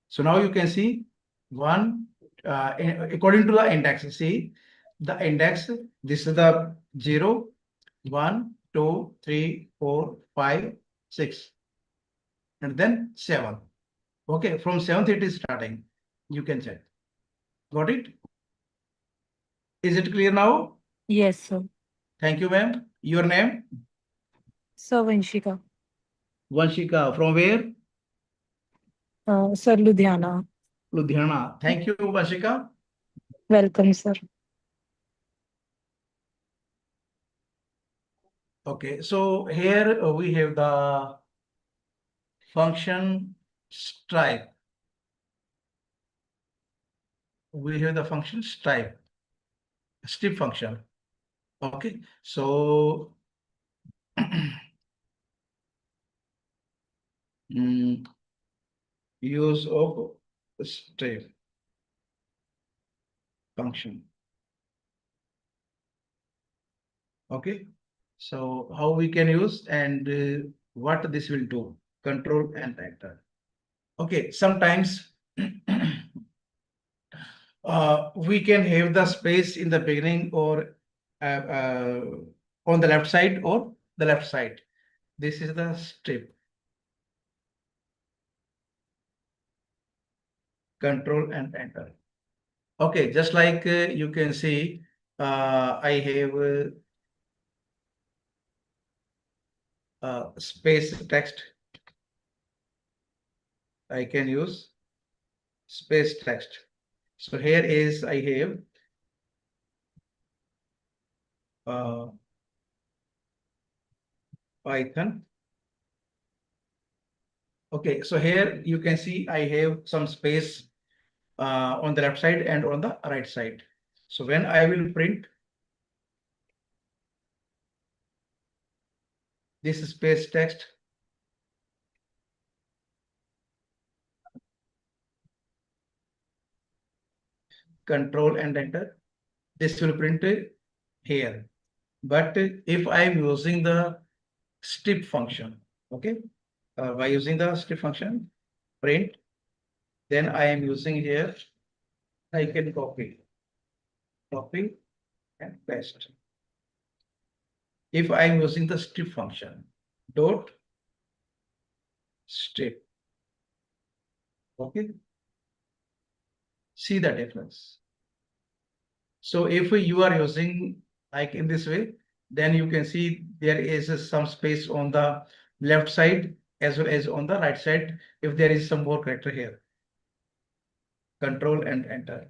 So now you can see one according to the index. See the index. This is the 0, 1, 2, 3, 4, 5, 6, and then 7. Okay, from 7th it is starting. You can check. Got it? Is it clear now? Yes, sir. Thank you, ma'am. Your name? Sir, Vanshika. Vanshika. From where? Sir, Ludhiana. Ludhiana. Thank you, Vanshika. Welcome, sir. Okay, so here we have the function stripe. We have the function stripe, strip function. Okay, so use of strip function. Okay, so how we can use and what this will do? Control and enter. Okay, sometimes we can have the space in the beginning or on the left side or the left side. This is the strip. Control and enter. Okay, just like you can see, I have space text. I can use space text. So here is I have Python. Okay, so here you can see I have some space on the left side and on the right side. So when I will print this space text, control and enter. This will print here. But if I am using the strip function, okay, by using the strip function, print, then I am using here, I can copy and paste. If I am using the strip function, dot strip, okay, see the difference. So if you are using like in this way, then you can see there is some space on the left side as well as on the right side if there is some more character here. Control and enter.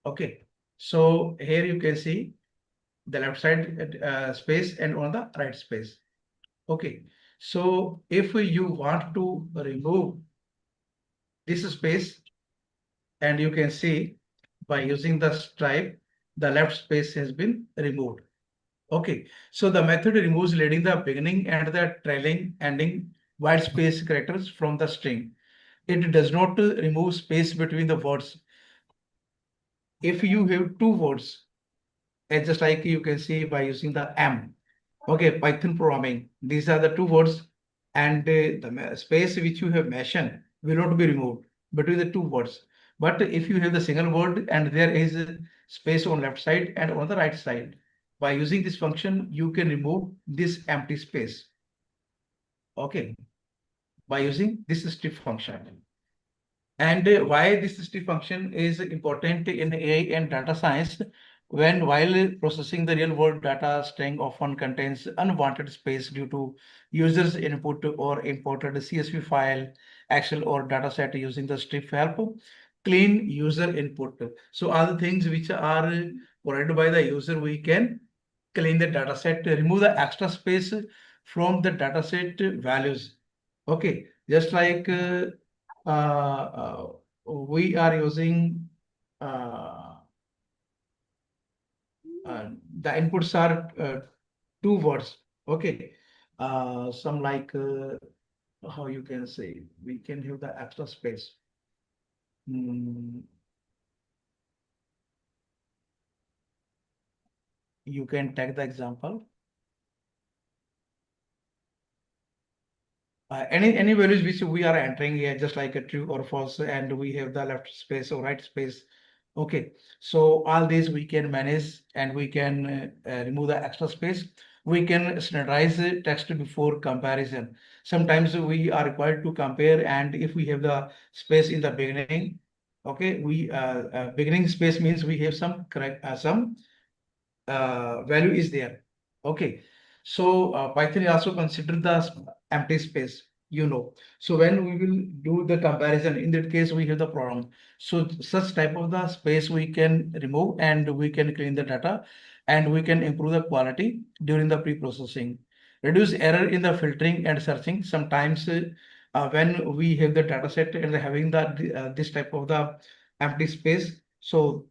Okay, so here you can see the left side space and on the right space. Okay, so if you want to remove this space, and you can see by using the stripe, the left space has been removed. Okay, so the method removes leading the beginning and the trailing ending white space characters from the string. It does not remove space between the words. If you have two words, it's just like you can see by using the M. Okay, Python programming. These are the two words, and the space which you have mentioned will not be removed between the two words. But if you have the single word and there is a space on left side and on the right side, by using this function, you can remove this empty space. Okay, by using this strip function. And why this strip function is important in AI and data science? While processing the real world data, string often contains unwanted space due to users input or imported CSV file, Excel or data set using the strip help clean user input. So all the things which are provided by the user, we can clean the data set, remove the extra space from the data set values. Okay, just like we are using the inputs are two words. Okay, some like how you can say we can have the extra space. You can take the example. Any values which we are entering here, just like a true or false, and we have the left space or right space. Okay, so all these we can manage and we can remove the extra space. We can standardize text before comparison. Sometimes we are required to compare, and if we have the space in the beginning, okay, we beginning space means we have some correct some value is there. Okay, so Python also consider the empty space, you know. So when we will do the comparison, in that case we have the problem. So such type of the space we can remove and we can clean the data and we can improve the quality during the pre-processing. Reduce error in the filtering and searching. Sometimes when we have the data set and having the this type of the empty space, so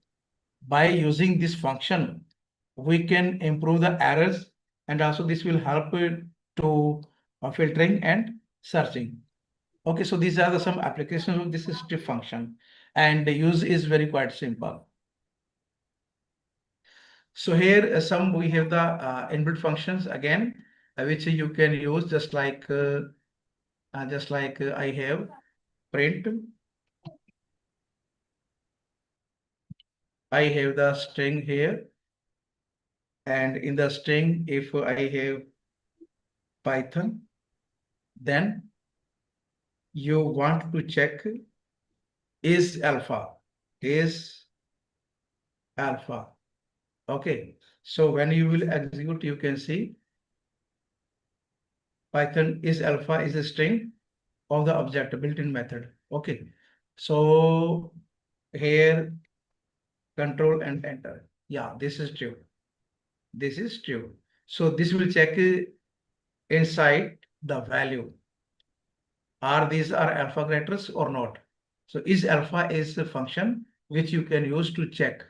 by using this function, we can improve the errors and also this will help to filtering and searching. Okay, so these are the some applications of this strip function and the use is very quite simple. So here some we have the inbuilt functions again, which you can use just like I have print. I have the string here, and in the string, if I have Python, then you want to check is alpha. Okay, so when you will execute, you can see Python is alpha is a string of the object built-in method. Okay, so here control and enter. Yeah, this is true. This is true. So this will check inside the value. Are these are alpha characters or not? So is alpha is a function which you can use to check.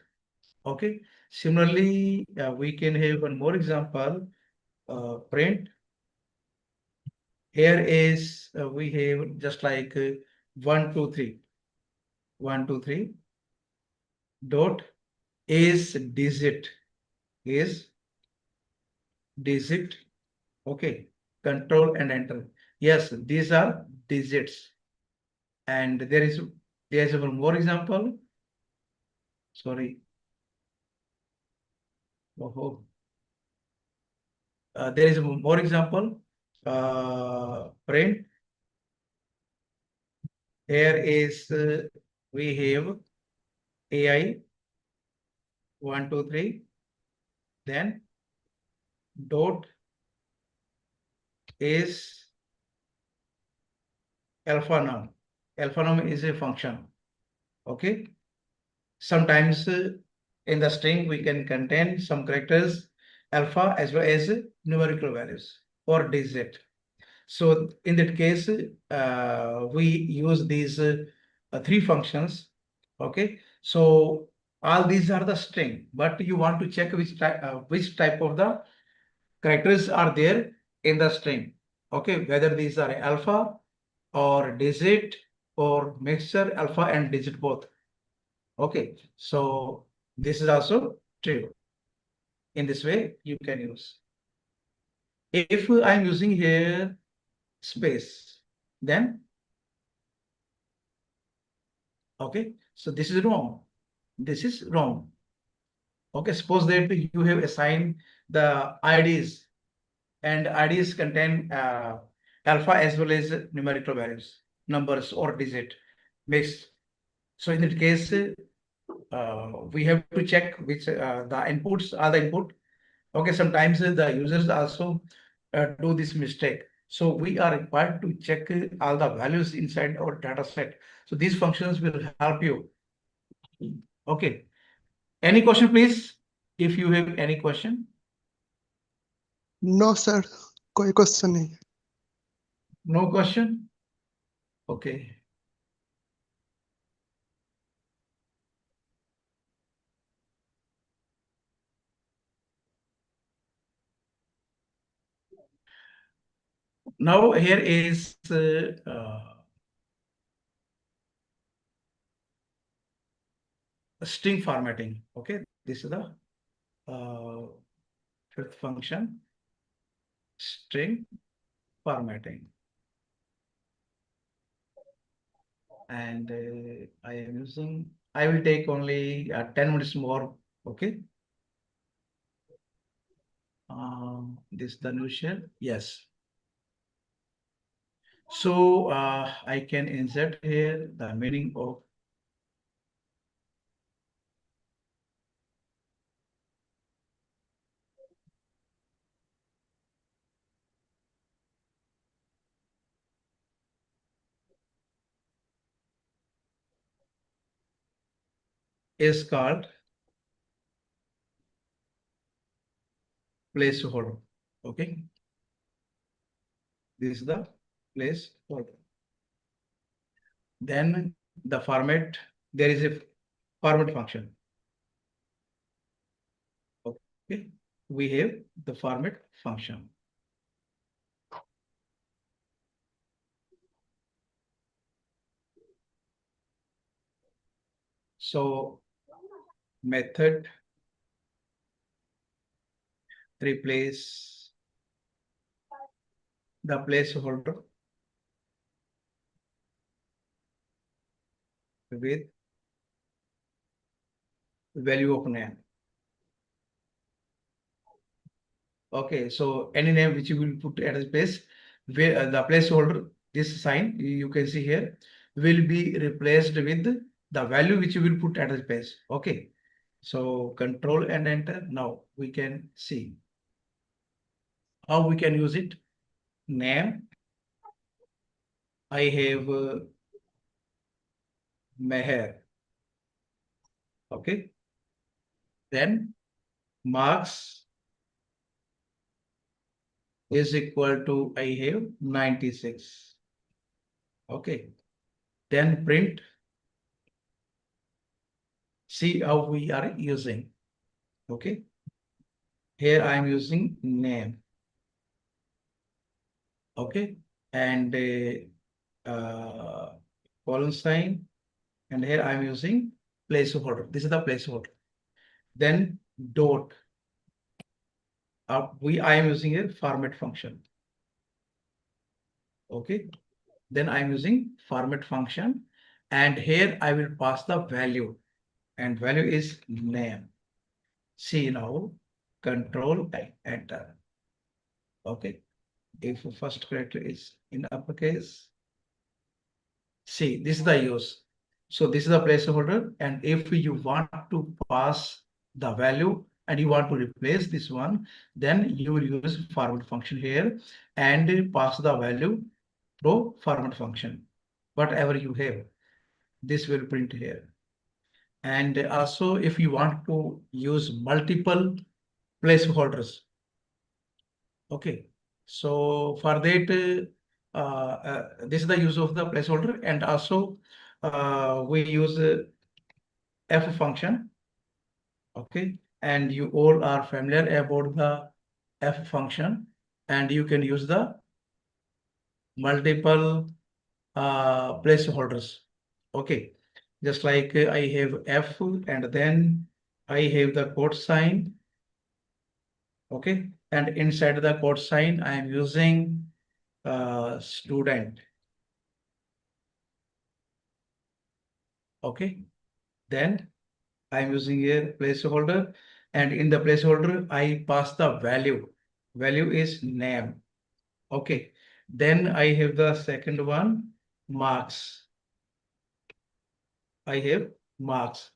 Okay. Similarly, we can have one more example. Print. Here is we have just like 1, 2, 3. 1, 2, 3, dot is digit, okay, control and enter. Yes, these are digits. And there is one more example. Sorry. Oh, there is one more example. Print. Here is we have AI 1, 2, 3. Then dot is alpha num. Alpha num is a function. Okay. Sometimes in the string we can contain some characters alpha as well as numerical values or digit. So in that case, we use these three functions. Okay. So all these are the string, but you want to check which type of the characters are there in the string. Okay, whether these are alpha or digit or mixture alpha and digit both. Okay, so this is also true. In this way, you can use. If I'm using here space, then okay, so this is wrong. This is wrong. Okay, suppose that you have assigned the IDs and IDs contain alpha as well as numerical values, numbers or digit mixed. So in that case, we have to check which the inputs are the input. Okay, sometimes the users also do this mistake. So we are required to check all the values inside our data set. So these functions will help you. Okay. Any question, please? If you have any question. No sir, कोई question नहीं है। No question? Okay. Now here is string formatting. Okay, this is the fifth function, string formatting. And I will take only 10 minutes more. Okay. This the new shell. Yes. So I can insert here the meaning of is called placeholder. Okay. This is the placeholder. Then the format, there is a format function. Okay. We have the format function. So method replace the placeholder with value of name. Okay, so any name which you will put at a space, where the placeholder, this sign you can see here, will be replaced with the value which you will put at a space. Okay, so control and enter. Now we can see how we can use it. Name, I have Meher. Okay, then marks is equal to I have 96. Okay, then print. See how we are using. Okay, here I am using name. Okay, and colon sign And here I'm using placeholder. This is the placeholder. Then dot. I am using a format function. Okay. Then I'm using format function, and here I will pass the value, and value is name. See now, control enter. Okay. If first character is in uppercase, see, this is the use. So this is the placeholder, and if you want to pass the value and you want to replace this one, then you will use format function here and pass the value through format function. Whatever you have, this will print here. And also, if you want to use multiple placeholders, okay. So for that, this is the use of the placeholder, and also we use f function. Okay, and you all are familiar about the f function, and you can use the multiple placeholders. Okay, just like I have f, and then I have the quote sign. Okay, and inside the quote sign I am using student. Okay, then I'm using a placeholder, and in the placeholder I pass the value. Value is name. Okay, then I have the second one, marks. I have marks,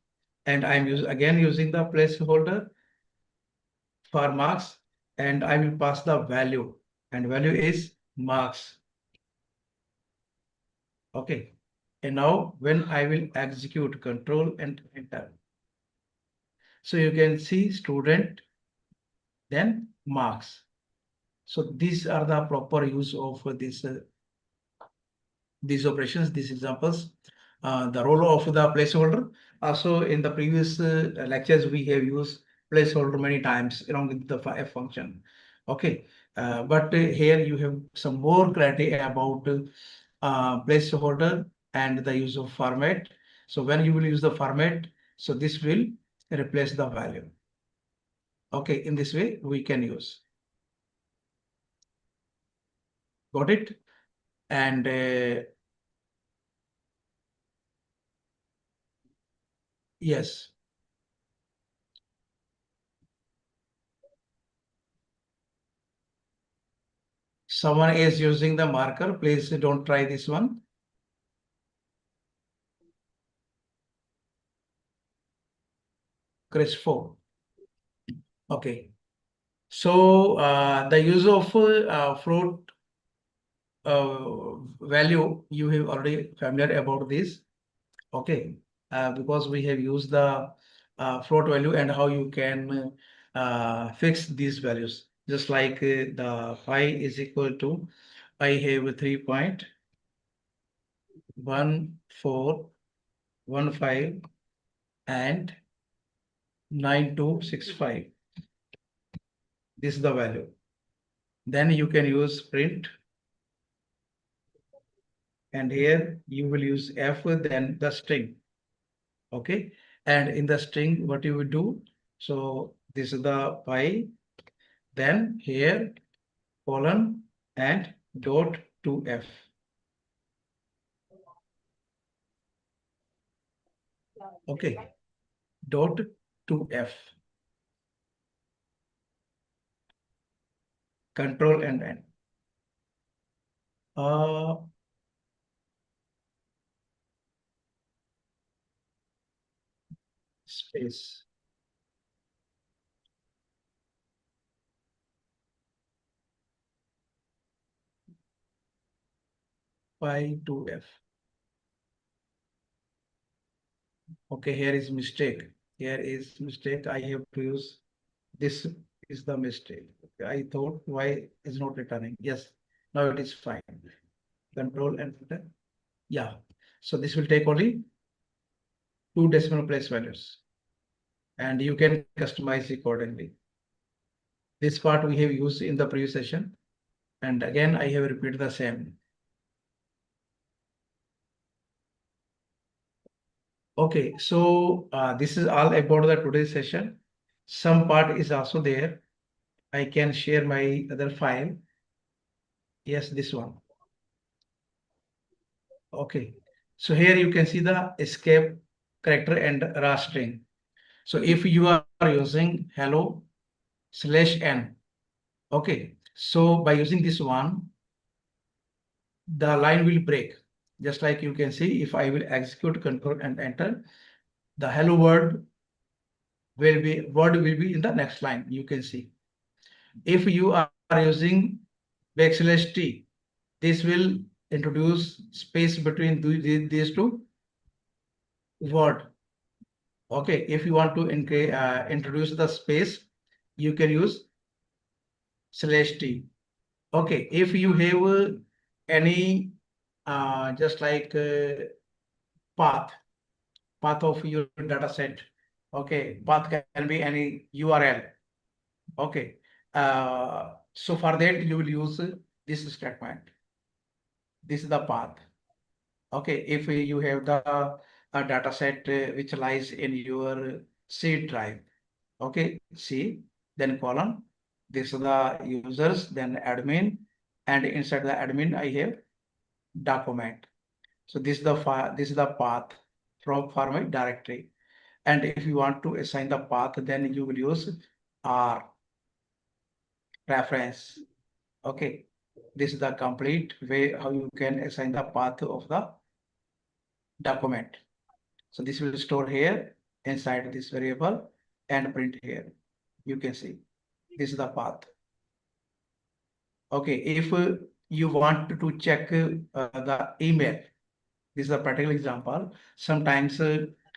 and I'm again using the placeholder for marks, and I will pass the value, and value is marks. Okay, and now when I will execute, control and enter. So you can see student, then marks. So these are the proper use of these operations, these examples. The role of the placeholder. Also in the previous lectures, we have used placeholder many times along with the f function. Okay, but here you have some more clarity about placeholder and the use of format. So when you will use the format, so this will replace the value. Okay, in this way we can use. Got it? And yes. Someone is using the marker, please don't try this one. Crispo. Okay. So the use of float value, you have already familiar about this. Okay. Because we have used the float value and how you can fix these values. Just like the pi is equal to, I have 3.1415 and 9265. This is the value. Then you can use print, and here you will use f, then the string. Okay, and in the string what you will do, so this is the pi, then here colon and dot to f. Okay, dot to f. Control and n. Space. Pi to f. Okay, here is mistake. Here is mistake. I have to use this is the mistake. I thought why is not returning. Yes, now it is fine. Control and enter. Yeah. So this will take only 2 decimal place values, and you can customize accordingly. This part we have used in the previous session, and again I have repeated the same. Okay, so this is all about the today's session. Some part is also there. I can share my other file. Yes, this one. Okay, so here you can see the escape character and raw string. So if you are using hello/n, okay, so by using this one, the line will break. Just like you can see, if I will execute control and enter, the hello word will be in the next line. You can see. If you are using \t, this will introduce space between these two words. Okay, if you want to introduce the space, you can use /t. Okay, if you have any just like path of your data set. Okay, path can be any URL. Okay, so for that you will use this statement. This is the path. Okay, if you have the data set which lies in your C drive. Okay, C, then colon. This is the users, then admin, and inside the admin I have document. So this is the path for my directory. And if you want to assign the path, then you will use R reference. Okay, this is the complete way how you can assign the path of the document. So this will store here inside this variable and print here. You can see this is the path. Okay, if you want to check the email, this is a practical example. Sometimes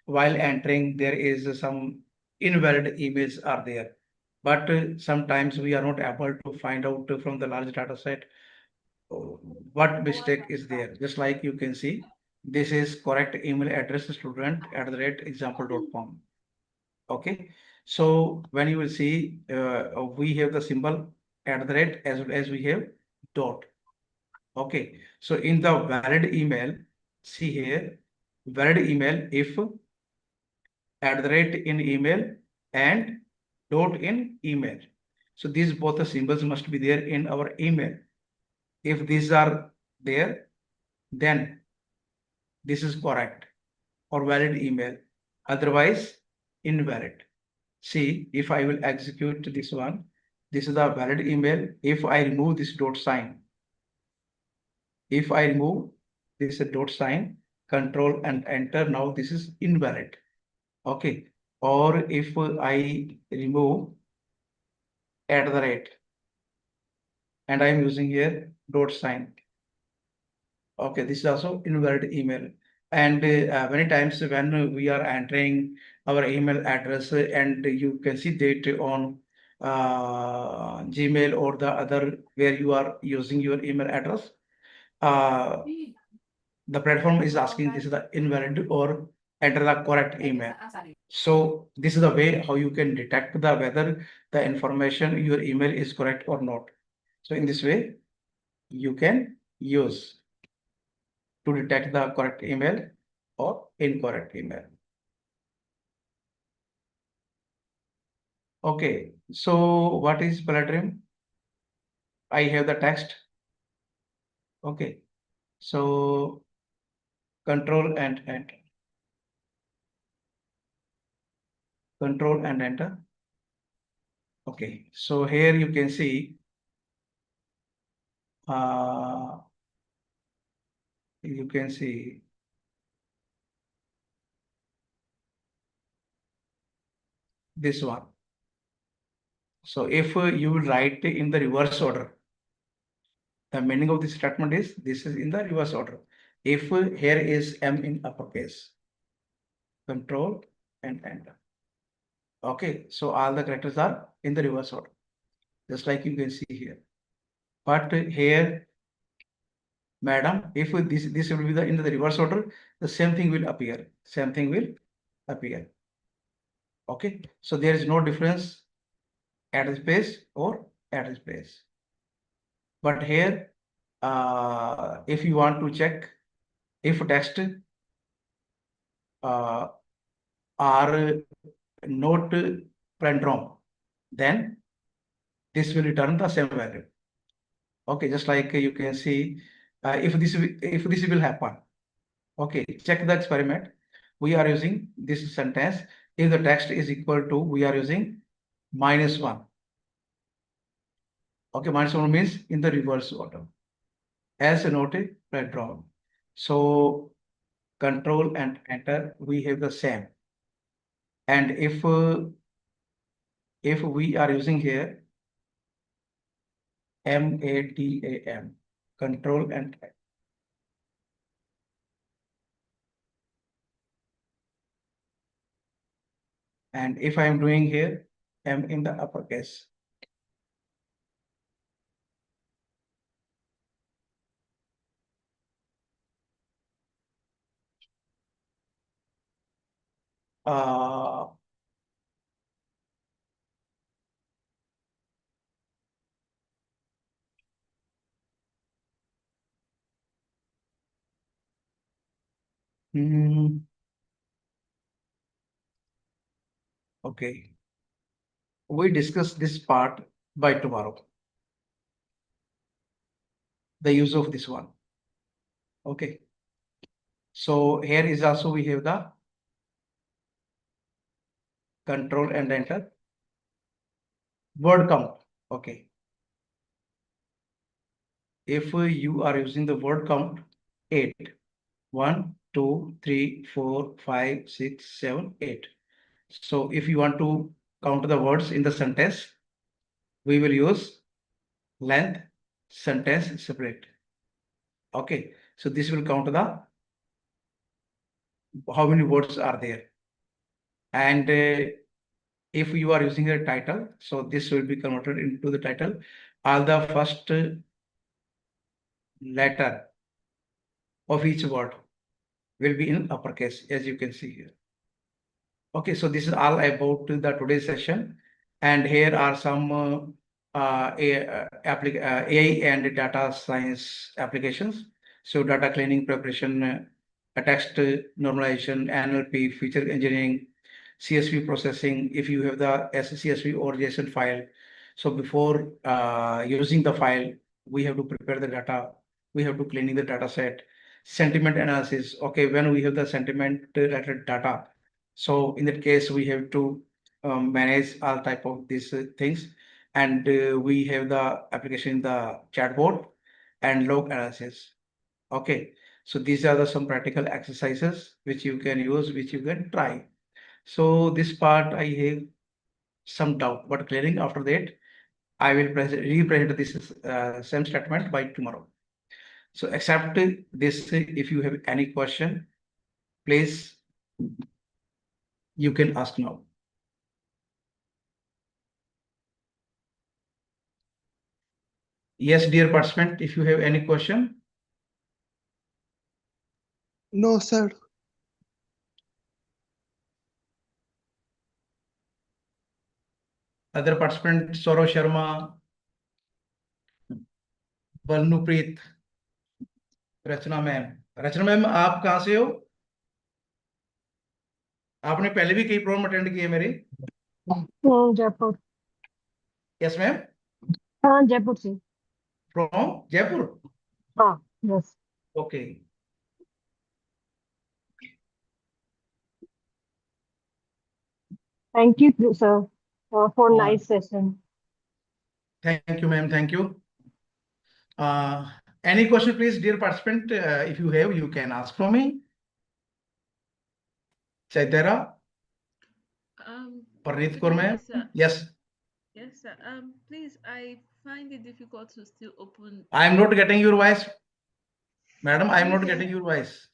while entering, there is some invalid emails are there. But sometimes we are not able to find out from the large data set what mistake is there. Just like you can see, this is correct email address student@example.com. Okay, so when you will see, we have the symbol @ as well as we have dot. Okay, so in the valid email, see here, valid email if @ in email and dot in email. So these both the symbols must be there in our email. If these are there, then this is correct or valid email. Otherwise, invalid. See, if I will execute this one, this is the valid email. If I remove this dot sign, if I remove this dot sign, control and enter, now this is invalid. Okay, or if I remove @ and I'm using here dot sign. Okay, this is also invalid email. And many times when we are entering our email address and you can see that on Gmail or the other where you are using your email address, the platform is asking this is the invalid or enter the correct email. So this is the way how you can detect the whether the information your email is correct or not. So in this way, you can use to detect the correct email or incorrect email. Okay, so what is Paladrim? I have the text. Okay, so control and enter. Control and enter. Okay, so here you can see you can see this one. So if you will write in the reverse order, the meaning of this statement is this is in the reverse order. If here is M in uppercase, control and enter. Okay, so all the characters are in the reverse order, just like you can see here. But here, madam, if this will be in the reverse order, the same thing will appear. Same thing will appear. Okay, so there is no difference at space or at space. But here, if you want to check if text are not palindrome, then this will return the same value. Okay, just like you can see, if this will happen. Okay, check the experiment. We are using this sentence. If the text is equal to, we are using -1. Okay, -1 means in the reverse order, as noted palindrome. So control and enter, we have the same. And if we are using here MATAM, control and if I am doing here M in the uppercase. Uh, okay, we discuss this part by tomorrow. The use of this one. Okay. So here is also we have the control and enter word count. Okay. If you are using the word count 8, 1, 2, 3, 4, 5, 6, 7, 8. So if you want to count the words in the sentence, we will use length sentence separate. Okay. So this will count the how many words are there. And if you are using a title, so this will be converted into the title. All the first letter of each word will be in uppercase, as you can see here. Okay, so this is all about the today's session, and here are some AI and data science applications. So data cleaning, preparation, text normalization, NLP, feature engineering, CSV processing. If you have the CSV or JSON file, so before using the file, we have to prepare the data. We have to cleaning the data set. Sentiment analysis. Okay, when we have the sentiment related data, so in that case, we have to manage all type of these things, and we have the application, the chatbot and log analysis. Okay, so these are the some practical exercises which you can use, which you can try. So this part I have some doubt, but clearing after that, I will represent this same statement by tomorrow. So except this, if you have any question, please you can ask now. Yes, dear participant, if you have any question. No, sir. Other participant, Saurav Sharma, Balnupreet, Rachna ma'am. Rachna ma'am, आप कहाँ से हो? आपने पहले भी कई programme attend किए मेरे? जयपुर। Yes ma'am. हाँ, जयपुर से। फ्रॉम जयपुर? हाँ, yes. Okay. Thank you, sir, for nice session. Thank you, ma'am. Thank you. Any question, please, dear participant? If you have, you can ask from me. Chaitara, Parneet good Kaur, evening, ma'am. sir. Yes. Yes, sir. Please, I find it difficult to still open. I am not getting your voice, madam. I am Can you not hear- getting your voice.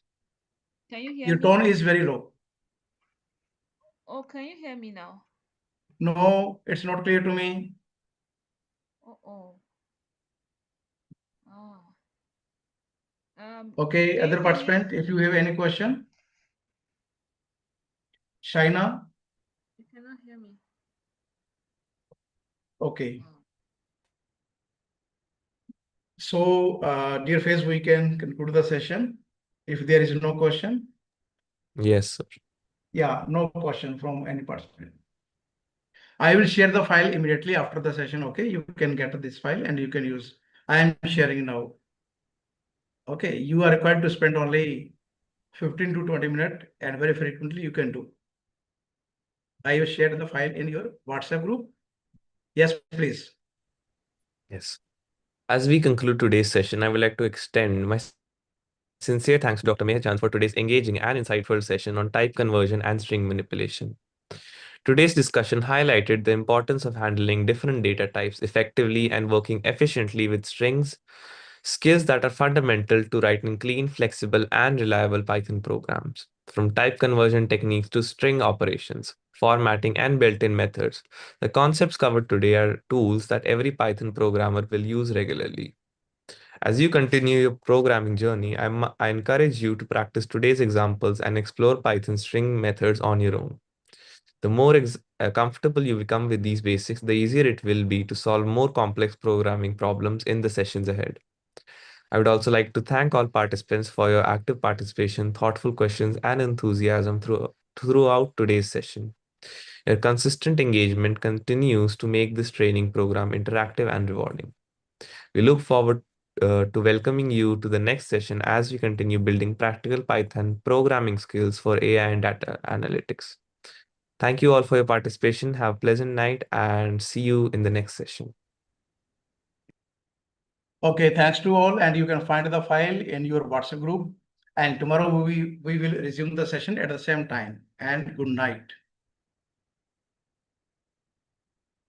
Can you hear Your me? tone is very low. Oh, can you hear me now? No, it's not clear to me. Oh. Okay, can other you hear me? participant, if you have any question. Shaina. You cannot hear me. Okay. So, dear friends, we can conclude the session if there is no question. Yes, sir. Yeah, no question from any participant. I will share the file immediately after the session. Okay, you can get this file and you can use. I am sharing now. Okay, you are required to spend only 15 to 20 minutes and very frequently you can do. I will share the file in your WhatsApp group. Yes, please. Yes. As we conclude today's session, I would like to extend my sincere thanks to Dr. Mehchan for today's engaging and insightful session on type conversion and string manipulation. Today's discussion highlighted the importance of handling different data types effectively and working efficiently with strings, skills that are fundamental to writing clean, flexible, and reliable Python programs. From type conversion techniques to string operations, formatting, and built-in methods, the concepts covered today are tools that every Python programmer will use regularly. As you continue your programming journey, I encourage you to practice today's examples and explore Python string methods on your own. The more comfortable you become with these basics, the easier it will be to solve more complex programming problems in the sessions ahead. I would also like to thank all participants for your active participation, thoughtful questions, and enthusiasm throughout today's session. Your consistent engagement continues to make this training program interactive and rewarding. We look forward to welcoming you to the next session as we continue building practical Python programming skills for AI and data analytics. Thank you all for your participation. Have a pleasant night and see you in the next session. Okay, thanks to all. And you can find the file in your WhatsApp group. And tomorrow we will resume the session at the same time. And good night.